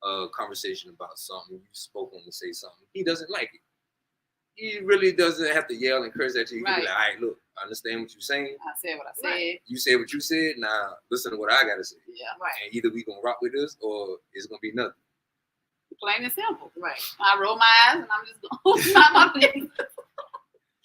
a conversation about something, you spoke on to say something. He doesn't like it. He really doesn't have to yell and curse at you. He can be Right. like, all right, look, I understand what you're saying. I said what I said. Right. You said what you said. Now listen to what I gotta say. Yeah. Right. And either we gonna rock with this or it's gonna be nothing. Plain and simple. Right. I roll my eyes and I'm just going to mind my business.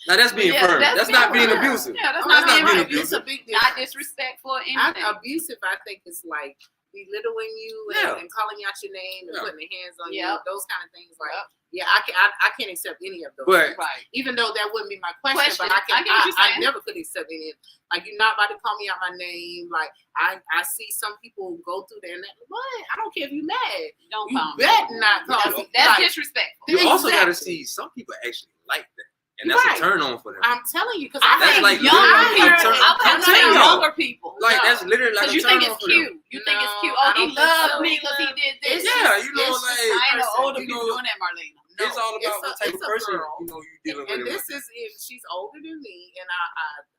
Now that's being Yeah, firm. That's not being firm. abusive. Yeah, that's Oh, not that's being not being abusive. It's a big difference. Not disrespectful or anything. Abusive, I think, is like belittling you Yeah. and calling out your name and Yeah. putting their hands on Yep. you. Those kind of things. Like, Yep. yeah, I can't accept any of those. But Right. Even though that wouldn't be my question, but I get what you're I saying. never could accept any. Like, you're not about to call me out my name. Like, I see some people go through there and what? I don't care if you're mad. Don't You call me. bet not call That's, me. that's Like, disrespectful. you also gotta Exactly. see some people actually like that. And that's Right. a turn on for them. I'm telling you, because I That's think like younger literally people. a turn- I'm turn saying on. younger people. Like No. that's literally like Because a you think turn it's on for them. cute. You think it's cute. No, Oh, I he don't think loves so. me because he did this. Yeah, you know, It's like I ain't no person, older you people know, doing that, Marlena. No, it's all about what type it's of a person girl. you know you dealing And with. this is if she's older than me, and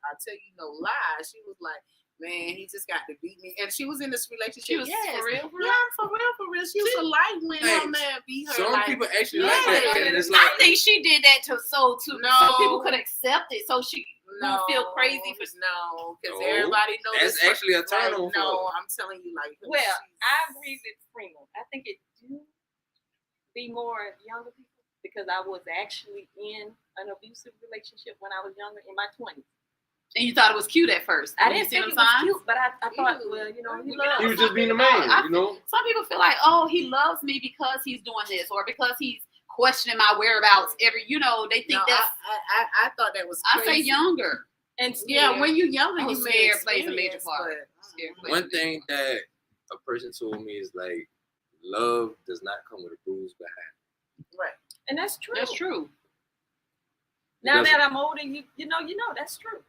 I tell you no lie, she was like, man, he just got to beat me, and she was in this relationship. She was yes. for real. Yeah, I'm for real. She used to like when Hey, her man beat her. Some like, people actually Yeah. like that, and it's I like think she did that so No. people could accept it, so she won't feel crazy for. no, because No, everybody knows that's actually a turn on for No, her. I'm telling you, like, Well, she's- I agree with Frema. I think it do be more younger people because I was actually in an abusive relationship when I was younger, in my 20s. And you thought it was cute at first. I You didn't see think what it I'm was saying? cute, but I thought, Ew. well, you know, he He loves he was me. just being a man, you know. Some people feel like, oh, he loves me because he's doing this, or because he's questioning my whereabouts every. You know, they think no, that's. I thought that was I crazy. say younger. And Yeah, scared. when you're younger, Oh, you scared may plays a major experience, part. but, Scared plays- One thing that a person told me is like, love does not come with a bruise behind. right. And that's true. That's true. Now doesn't. that I'm older, you know, that's true.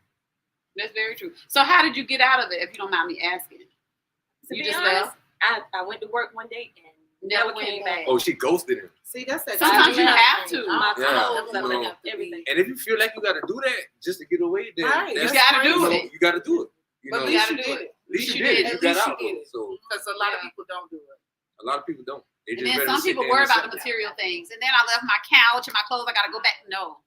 That's very true. So how did you get out of it? If you don't mind me asking. To You be just honest, left? I went to work one day and Never never went came back. back. Oh, she ghosted him. See, that's that. Sometimes you time have thing. to. I Yeah, don't you wanna know, have to be- everything. And if you feel like you got to do that just to get away, then Right, that's, you gotta do you know, it. You got to do it. You But know, at you least gotta you do did it. it. at least you you did did. it. You At got least out. you did though. it. So Because a lot of Yeah. people don't do it. a lot of people don't. They And just then rather some sit people there worry and about the accept it. material things. And then I left my couch and my clothes. I got to go back. No.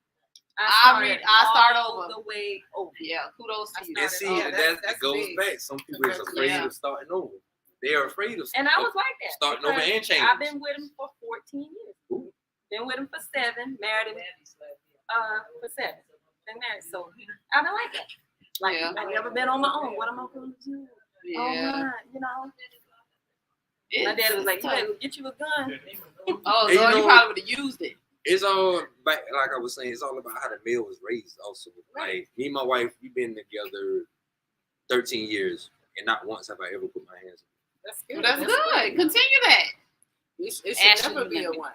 I start all over. the way over. Yeah, kudos to you. And see, Yeah, that that's goes big. back. Some people is afraid Yeah. of starting over. They are afraid of And I was like that. starting over because and changing. I've been with him for 14 years. Ooh. Been with him for 7, married him for 7. Been married, so I don't like that. Like Yeah. I've never been on my own. What am I going to do? Yeah. Oh my, you know. My dad was like, "You better get you a gun." Oh, And Lord, you probably would have used it. It's all back, like I was saying, it's all about how the male was raised also. Like me and my wife, we've been together 13 years and not once have I ever put my hands on her. That's good. That's good. Continue that. It Ashley, should never be a you once.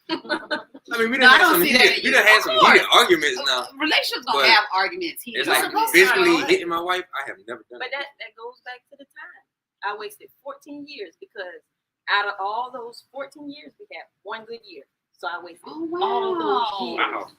I mean, we No, I done don't had see some that heated, in we you. done had Of some course. heated arguments now. Relationships gonna But have arguments. Heated It's like arguments. physically Right. hitting my wife, I have never done But it. that goes back to the time. I wasted 14 years because out of all those 14 years, we had 1 good year. So I wasted Oh, all of those wow. years. Wow.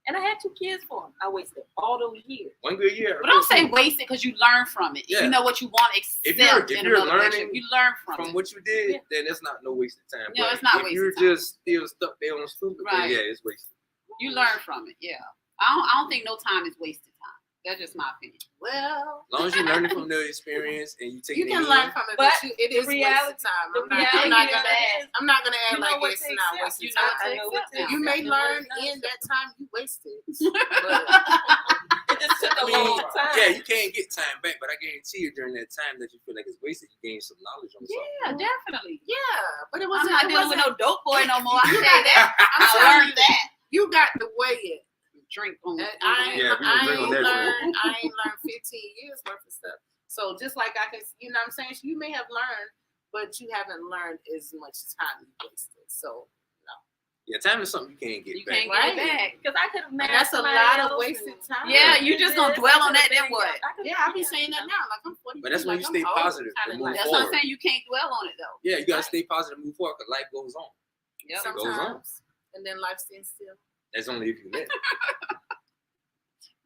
And I had 2 kids for him. I wasted all those years. One good year. But don't say waste it because you learn from it. Yeah. You know what you want to If accept you're in another learning relationship. You learn from from it. what you did, Yeah. then it's not no wasted time. No, But it's not if wasted you're time. just still stuck there on stupid, Right. then yeah, it's wasted. You learn from it. Yeah. I don't think no time is wasted time. That's just my opinion. Well, As long as you're learning from the experience and you take you it can in. learn from it, But but it is reality- wasted time. the I'm not reality gonna is- I'm not gonna act You know like what it's to not accept. wasted You know time. what I know what to You may accept. learn I know in that time you wasted. It just took I a mean, long time. yeah, you can't get time back, but I guarantee you during that time that you feel like it's wasted, you gain some knowledge on something. Yeah, definitely. Yeah, but it I'm wasn't. not it dealing with wasn't- no dope boy no more. I You say got that. I'm I telling learned you, that. You got to weigh it. Drink on And it. Yeah, we gonna drink on that, I ain't learned 15 years worth of stuff. So just like I can, you know what I'm saying? You may have learned, but you haven't learned as much time you wasted. So Yeah, time is something you can't get You back. can't Right. get it back. Because I could have and married that's a somebody lot else of wasted and- time. Yeah, you just gonna dwell on that, then what? Yeah, I be saying that now. Like I'm 40. But that's when you stay positive and move That's what I'm forward. saying. You can't dwell on it though. Yeah, you gotta Right. stay positive, move forward, because life goes on. Yep. Some- goes on. Sometimes, and then life stands still. That's only if you let it.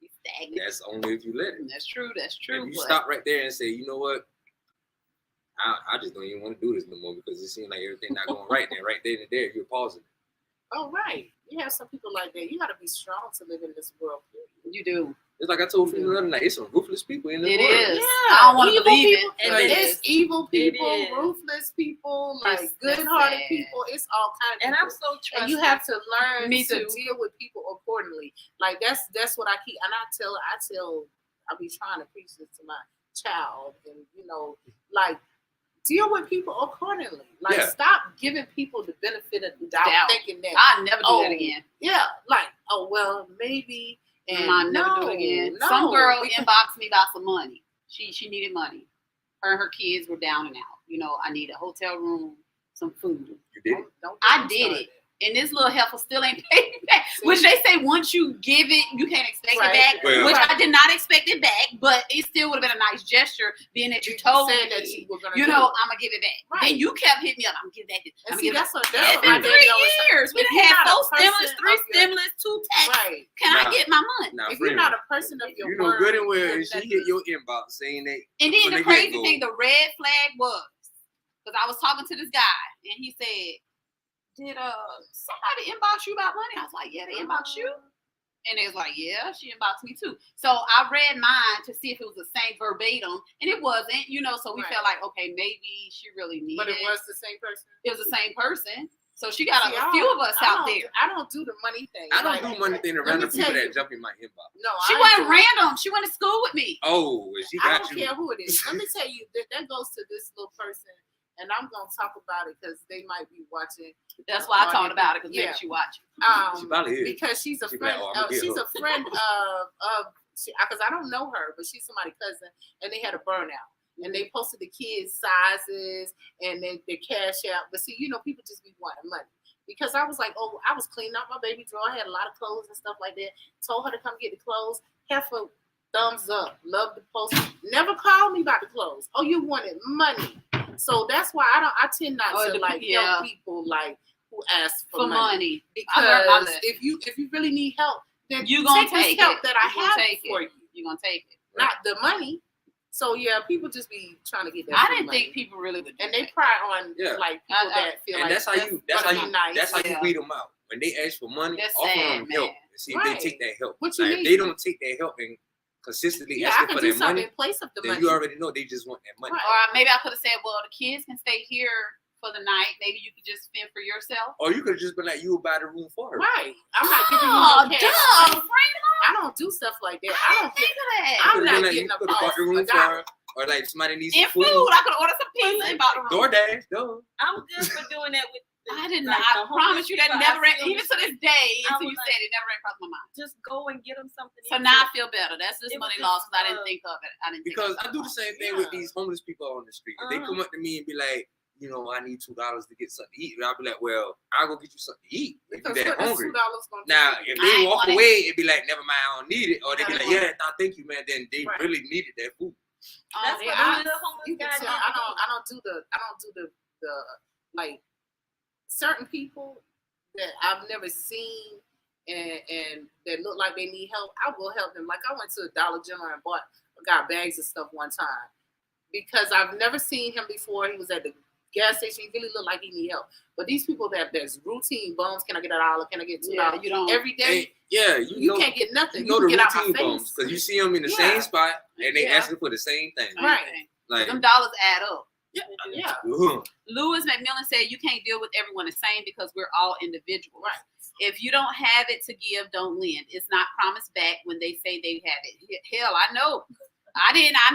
You stagnant. That's only if you let it. That's true. That's true. If you but stop right there and say, you know what, I just don't even want to do this no more because it seems like everything not going right. Then right there and there, you're pausing. Oh, right. You have some people like that. You got to be strong to live in this world. you do. It's like I told you the other night, it's some ruthless people in this It world. is. Yeah, I don't want to evil believe people. it. Like, It's evil people, is. ruthless people, like It's good-hearted sad. people. It's all kinds of And people. I'm so trusting. And you have to learn Me to too. deal with people accordingly. Like that's what I keep, and I be trying to preach this to my child, and like deal with people accordingly. Like Yeah. stop giving people the benefit of the doubt, Doubt. thinking that I'll never do Oh, that again. yeah, like well maybe, and I'll never do it again. no, Some girl because- inboxed me about some money. She needed money. Her and her kids were down and out. I need a hotel room, some food. You did it. Don't I get me did started. it. And this little heifer still ain't paid me back. Which they say once you give it, you can't expect Right. it back. Well- which I did not expect it back, but it still would have been a nice gesture, being that you told said me, that you were gonna I'm do gonna give it back. Right. Then you kept hitting me up. I'm gonna give it back. And I'm see, gonna give it that's what back. that's It's what my been daddy 3 always said. years. We If done you're had not a 4 stimulus, person 3 of your- stimulus, 2 taxes. Right. Can Nah. I get my money? Now, If you're not a person of your you know word, good and well, then if she that hit is- your inbox saying that, And then From the the crazy get-go. thing, the red flag was, because I was talking to this guy, and he said, did somebody inbox you about money? I was like, yeah, they inboxed you. And they was like, yeah, she inboxed me too. So I read mine to see if it was the same verbatim, and it wasn't, so we Right. felt like, okay, maybe she really needed but it was the same person. It was the same person. So she got See, a few of us out there. I don't do the money thing. I don't Like, do money thing to let me random people tell you. that jump in my inbox. No, She I ain't wasn't doing it. random. She went to school with me. Oh, she I got don't you. care who it is. Let me tell you that goes to this little person, and I'm gonna talk about it because they might be watching. That's why I talked about it, because Yeah. maybe she watching. She probably is. Because she's a She be friend. like, "Oh, I'ma get She's her." a friend of because I don't know her, but she's somebody's cousin, and they had a burnout, and they posted the kids' sizes and then the cash out. But see, people just be wanting money. Because I was like, I was cleaning out my baby drawer. I had a lot of clothes and stuff like that. Told her to come get the clothes. Heifer, thumbs up. Love the post. Never called me about the clothes. Oh, you wanted money. So that's why I tend not to help people who ask for money. I learned my Because lesson. if you really need help, then You gonna take this take help it. that I You gonna have take for it. you, You're going to take it. not the money. So yeah, people just be trying to get that. I free didn't money. think people really would do And they that. pry on Yeah. people that feel And like that's how you gonna be nice. that's how you Yeah. weed them out. When they ask for money, That's offer sad, them help. man. and see if they take that help. What you Now, mean? if they don't take that help and consistently I asking can for do that something money, in place of the then money. you already know they just want that money. Right. Or maybe I could have said, well, the kids can stay here for the night. Maybe you could just fend for yourself. Or you could have just been like, you will buy the room for her. Right. I'm not giving you Oh, no cash. duh, I don't do stuff like that. I don't think get. of that. I'm You not could've been like, getting you a could have bought the room for her. Or like somebody needs In some food, I could have ordered some pizza and bought the room. DoorDash, no. I'm good for doing that with. I didn't. like, I the promise you that homeless never, people. I even feel to this day, I until was you like- said it, never ran across my mind. just go and get them something. So to now I eat. feel better. That's just It was money just, lost because I didn't think of it. I didn't. Because think I of do the same thing with Yeah. these homeless people on the street. If they Uh-huh. come up to me and be like, you know, I need $2 to get something to eat, I'll be like, well, I'll go get you something to eat if Because you're that what is hungry. $2 going to Now, do? if I they ain't walk want it. away and be like, never mind, I don't need it, or they be like, Right. yeah, no, thank you, man, then they Right. really needed that food. That's Yeah, what the homeless you can guy tell. did. I don't do the like certain people that I've never seen and that look like they need help. I will help them. Like I went to a Dollar General and got bags of stuff one time because I've never seen him before. He was at the gas station. He really looked like he need help. But these people that's routine bums, can I get $1? Can I get $2? Yeah, you don't. Every day. Hey, yeah, You can't get nothing. You know can the get out my routine face. bums, because you see them in the Yeah. same spot, and they Yeah. asking for the same thing. Right. Like, Them dollars add up. Yeah. ugh. Lewis McMillan said you can't deal with everyone the same because we're all individuals. Right. If you don't have it to give, don't lend. It's not promised back when they say they have it. Hell, I know. I didn't. I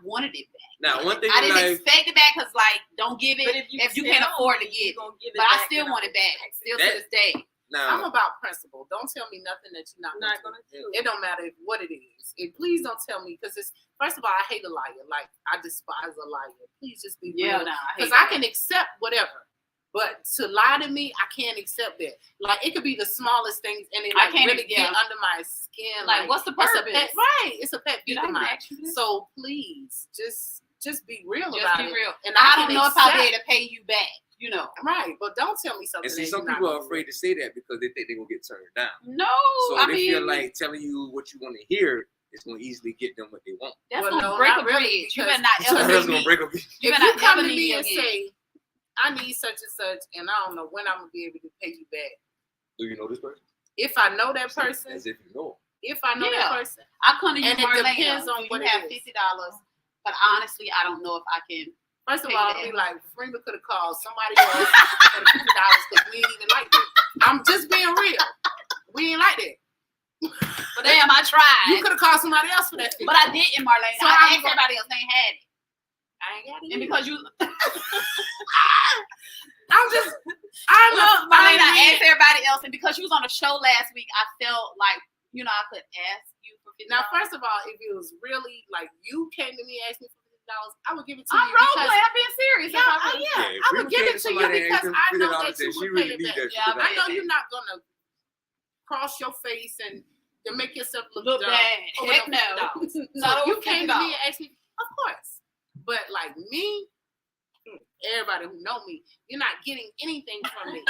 wanted it back. Now, one thing I in didn't life, expect it back because, like, don't give it But if you can't afford to get it. But I still want it back. Still to this day. I'm now, about principle. Don't tell me nothing that you're not Not gonna gonna do. do. It don't matter what it is. Please don't tell me because it's first of all, I hate a liar. Like I despise a liar. Please just be Yeah, real. nah, Because I can accept whatever. But to lie to me, I can't accept that. Like it could be the smallest things and it I like can't- really yeah. get under my skin. Like, what's the it's a purpose? pet, right. It's a pet Did peeve I of mine. ask you this? So please just be real Just about be it. real. And I can don't know if I'll be accept- able to pay you back. You know. Right, but don't tell me something. and see, that some you're not people are gonna do. afraid to say that because they think they're going to get turned down. No, So I they mean, feel like telling you what you want to hear is going to easily get them what they want. that's Well, gonna no, break a not really, bridge. You because- better not So ever that's leave going me. to break up. You If better you not come ever to leave me and again. say, I need such and such, and I don't know when I'm gonna be able to pay you back. Do you know this person? If I know that person, As if you know. if I know Yeah. that person, I come to you, And it Marlaina, depends on do what you it have is. $50, but honestly, I don't know if I can. first of Pay all, that. I'll be like, Frema could have called somebody else for the $50 because we ain't even like it. I'm just being real. We ain't like that. But damn, I tried. You could have called somebody else for that $50. But I didn't, Marlaina. So I I'm asked gonna- everybody else. They ain't had it. I ain't got it. And either. because you, I'm just, I'm look, Marlaina, I being- asked everybody else. And because you was on the show last week, I felt like, I could ask you for $50. Now, first of all, if it was really like you came to me and asked me for $50, I would give it to I'm you. role because- playing. I'm being serious. Yeah, If I was- Yeah, I would give it to you because I know that you she would really pay it need back. that. Yeah, I know back. you're not gonna cross your face and to make yourself look Look dumb. bad. over Heck no no. $50. Not So over you came to me $50. and asked me, of course. But like me, everybody who know me, you're not getting anything from me.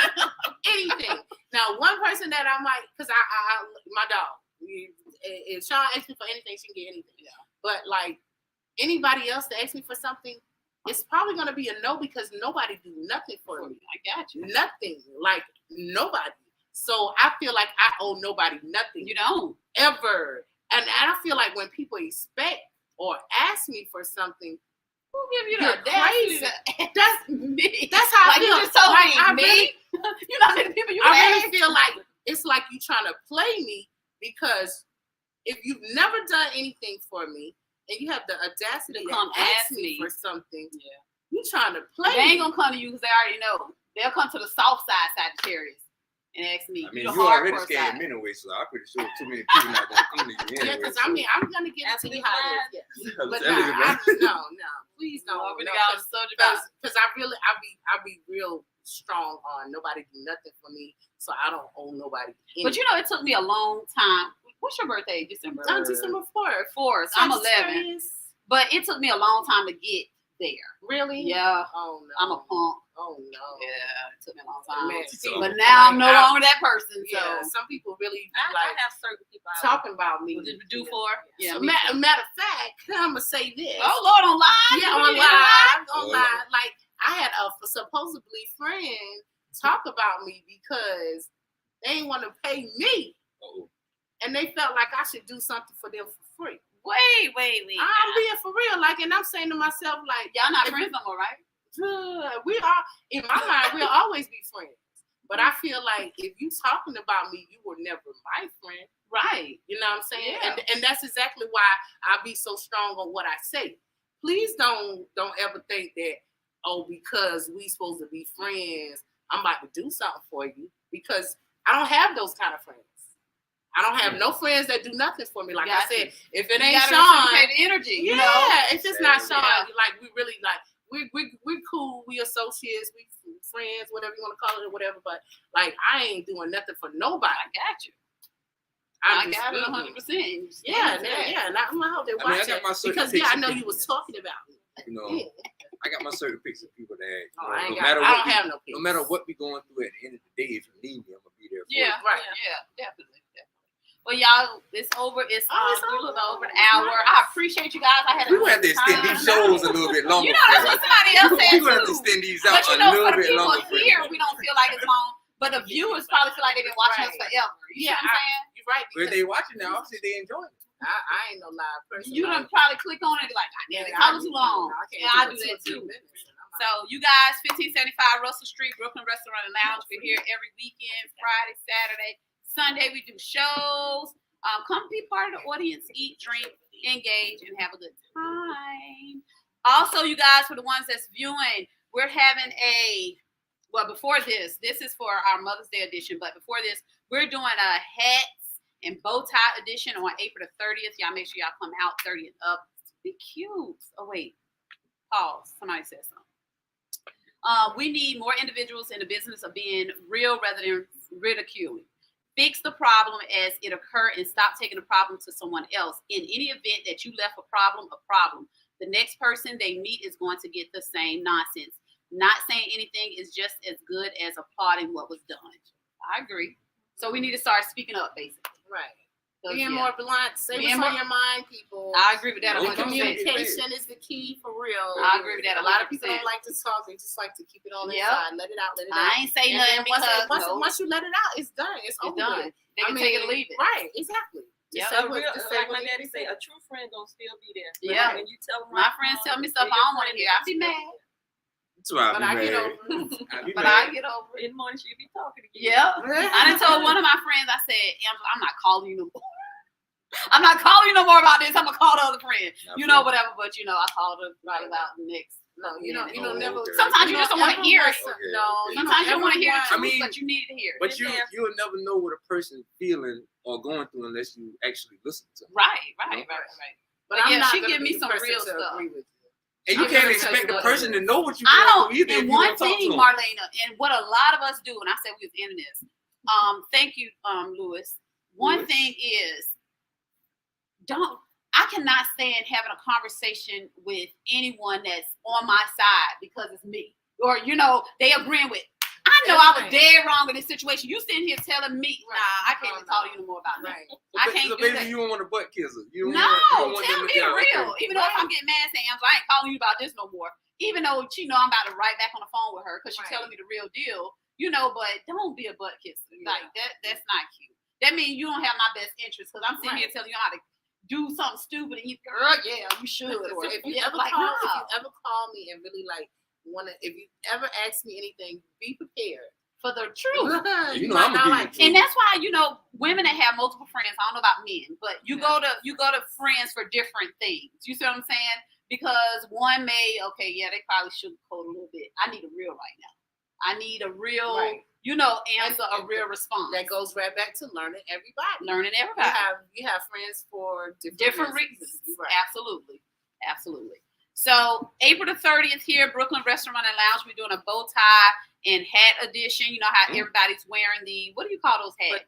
Anything. Now, one person that I might, because I my dog, if Sean asks me for anything, she can get anything. Yeah. But like anybody else that asks me for something, it's probably gonna be a no because nobody do nothing for me. I got you. Nothing. Like nobody. So I feel like I owe nobody nothing You don't. ever. And I feel like when people expect or ask me for something, Who give you You're the audacity? crazy. That's me. that's how Like I feel. you just told Like, me, I me. really- You know how many people you I ask? really feel like it's like you trying to play me because if you've never done anything for me and you have the audacity To to come ask ask me me. for something, Yeah. you trying to play They ain't me. gonna come to you because they already know. They'll come to the soft side Sagittarius and ask me. I mean, the you already hardcore scared side. me anyway, so I'm pretty sure too many people not gonna come to you anyway. Yeah, because so- I mean, I'm gonna get After into you the how class, it is. I'm But telling you, man. no, please don't. No, we No, got on the subject about Because I be real strong on nobody do nothing for me, so I don't owe nobody anything. But it took me a long time. What's your birthday? December. December 4th. 4th. I'm 11. But it took me a long time to get there. Really? Yeah. Oh no. I'm a punk. Oh no. Yeah, it took me a long time. Man, So- But now I'm no I- longer that person. So Yeah, some people really be I like have certain people. talking about me. what did you do for? Yeah. me Matter, too. matter of fact, I'm gonna say this. Oh Lord, on live. Yeah, You on did live, Oh, on live. Like I had a supposedly friend talk about me because They ain't want to pay me. Uh-oh. And they felt like I should do something for them for free. Wait. I'm being for real. Like, and I'm saying to myself, like, Y'all not friends no more, right? we are, in my mind, we'll always be friends. But I feel like if you talking about me, you were never my friend. Right. You know what I'm saying? Yeah. And that's exactly why I be so strong on what I say. Please don't ever think that, oh, because we supposed to be friends, I'm about to do something for you. Because I don't have those kind of friends. I don't have no friends that do nothing for me. Like I said, if it ain't Sean, the energy. You know? Yeah, it's just not Sean. Yeah. Like we really like we're cool. We associates. We friends. Whatever you want to call it or whatever. But like I ain't doing nothing for nobody. I got you. I got it 100%. Yeah. And I'm out there watching because I know you was talking about me. You know, I got my certain picks of people that I don't have no picks. No matter what we going through, at the end of the day, if you need me, I'm gonna be there for you. Right. Yeah, definitely. Well, y'all, it's over. It's a little over an hour. I appreciate you guys. We're gonna have to extend these shows a little bit longer. You know, that's what somebody else said We're gonna have to too. extend these out But you know, a little for the bit people longer. here, we don't feel like it's long. But the viewers probably feel like they've been watching us forever. You know what I'm saying? You're right. Where they watching now, obviously they enjoying it. I ain't no live person. You done probably click on it and be like, I damn it, how too long? Yeah, I do that too. So you guys, 1575 Russell Street, Brooklyn Restaurant and Lounge. We're here every weekend, Friday, Saturday, Sunday. We do shows. Come be part of the audience, eat, drink, engage, and have a good time. Also, you guys, for the ones that's viewing, we're having before this is for our Mother's Day edition, but before this, we're doing a hats and bow tie edition on April the 30th. Y'all make sure y'all come out 30th up. Be cute. Oh, wait. Pause. Somebody said something. We need more individuals in the business of being real rather than ridiculing. Fix the problem as it occurred and stop taking the problem to someone else. In any event that you left a problem, the next person they meet is going to get the same nonsense. Not saying anything is just as good as applauding what was done. I agree. So we need to start speaking up, basically. Right. Being more blunt, say what's on your mind, people. I agree with that. Communication is the key for real. I agree with that. A lot of people don't like to talk; they just like to keep it all inside, let it out, I ain't say nothing because once you let it out, it's done. It's over. Done. They can take it or leave it. Right? Exactly. Yeah. Like my daddy say, a true friend gonna still be there. Yeah. When you tell them, my friends tell me stuff I don't want to hear. I be mad. That's why I get over I get over it. In the morning, she'll be talking again. Yeah. I done told one of my friends, I said, I'm not calling you no more. I'm not calling you no more about this. I'm gonna call the other friend. Whatever. But I called her right about the next. No, you know, never. Sometimes you just don't want to hear it. No, sometimes you don't want to hear the truth, but you need to hear it. But you'll never know what a person's feeling or going through unless you actually listen to them. Right. But she give me some real stuff. And you can't expect the person to know what you're going through either. And one thing, Marlaina, and what a lot of us do, and I said we was ending this. Thank you, Lewis. One thing is, I cannot stand having a conversation with anyone that's on my side because it's me. Or, they agreeing with, I know I was dead wrong in this situation. You sitting here telling me, I can't even talk to you no more about that. I can't do that. Maybe you don't want to butt kiss her. Tell me the real. Even though if I'm getting mad saying, I ain't calling you about this no more. Even though she know I'm about to write back on the phone with her because she's telling me the real deal. But don't be a butt kisser. Like, that's not cute. That means you don't have my best interest because I'm sitting here telling you how to do something stupid and you should. Or if you ever call me and really if you ever ask me anything, be prepared for the truth. And that's why women that have multiple friends. I don't know about men, but you go to friends for different things. You see what I'm saying? Because one may they probably sugarcoat a little bit. I need a real right now. I need a real. Answer a real response. That goes right back to learning everybody. You have friends for different reasons. Right. Absolutely. So April the 30th here, Brooklyn Restaurant and Lounge. We're doing a bow tie and hat edition. You know how everybody's wearing what do you call those hats?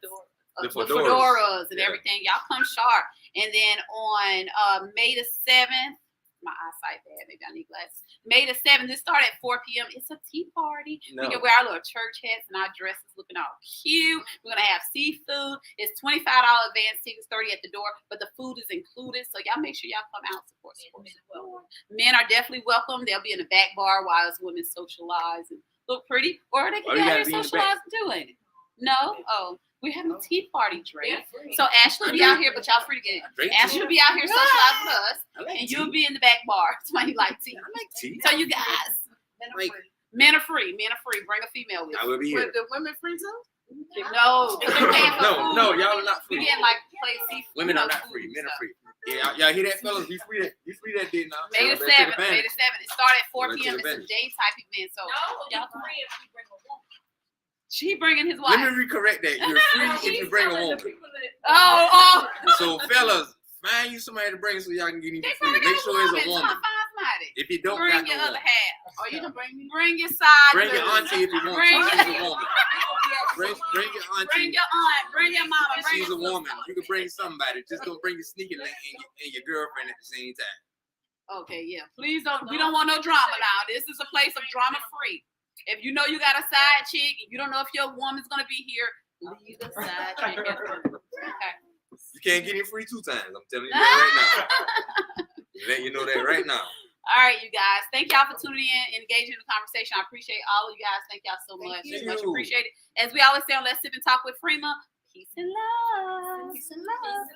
The fedoras and everything. Y'all come sharp. And then on May the 7th, my eyesight bad. Maybe I need glasses. May the 7th. This starts at 4 p.m. It's a tea party. We can wear our little church hats and our dresses looking all cute. We're gonna have seafood. It's $25 advance tickets, 30 at the door, but the food is included. So y'all make sure y'all come out support. Men are definitely welcome. They'll be in the back bar while us women socialize and look pretty, or they can get out here socialize and do it. No, We're having a tea party, Dre. Yeah, free. So Ashley will be out here, but y'all free to get Drink Ashley tea. will be out here socializing with us, I like and tea. you'll be in the back bar. Somebody like tea. I like tea. So you guys, Men are Like- free. men are free. Men are free. Bring a female with I you. will be here. With the women free too? No, because we're paying for food. No, y'all are not We free. getting like play seafood. Women are you know, not food free. and Men are stuff. free. Yeah, y'all hear that, fellas? We free that day now. May the Y'all better take 7th. May advantage. the 7th. It started at 4 Better p.m. take It's a advantage. day type event. So No, y'all you're free if you bring a woman. she bringing his Let wife. me recorrect that. You're free if you bring a woman. Oh. So, fellas, find you somebody to bring so y'all can get even They free. probably Make got sure it's a woman. woman. Find somebody. If you don't Bring got your no other woman, half. Oh, you can bring me? Bring your side. bring your dude. auntie if you want. Bring- to. She's a woman. Bring your auntie. Bring your aunt. Bring your mama. Bring She's your a woman. sister. You can bring somebody. Just don't bring your sneaker link and your girlfriend at the same time. Okay, yeah. Please don't. We don't want no drama now. This is a place of drama free. If you know you got a side chick, you don't know if your woman's gonna be here. Leave the side chick at home. Okay. You can't get it free 2 times. I'm telling you that right now. Let you know that right now. All right, you guys. Thank y'all for tuning in, engaging in the conversation. I appreciate all of you guys. Thank y'all so much. Thank It's much you. appreciated. As we always say on Let's Sip and Talk with Frema, peace and love. Peace and love.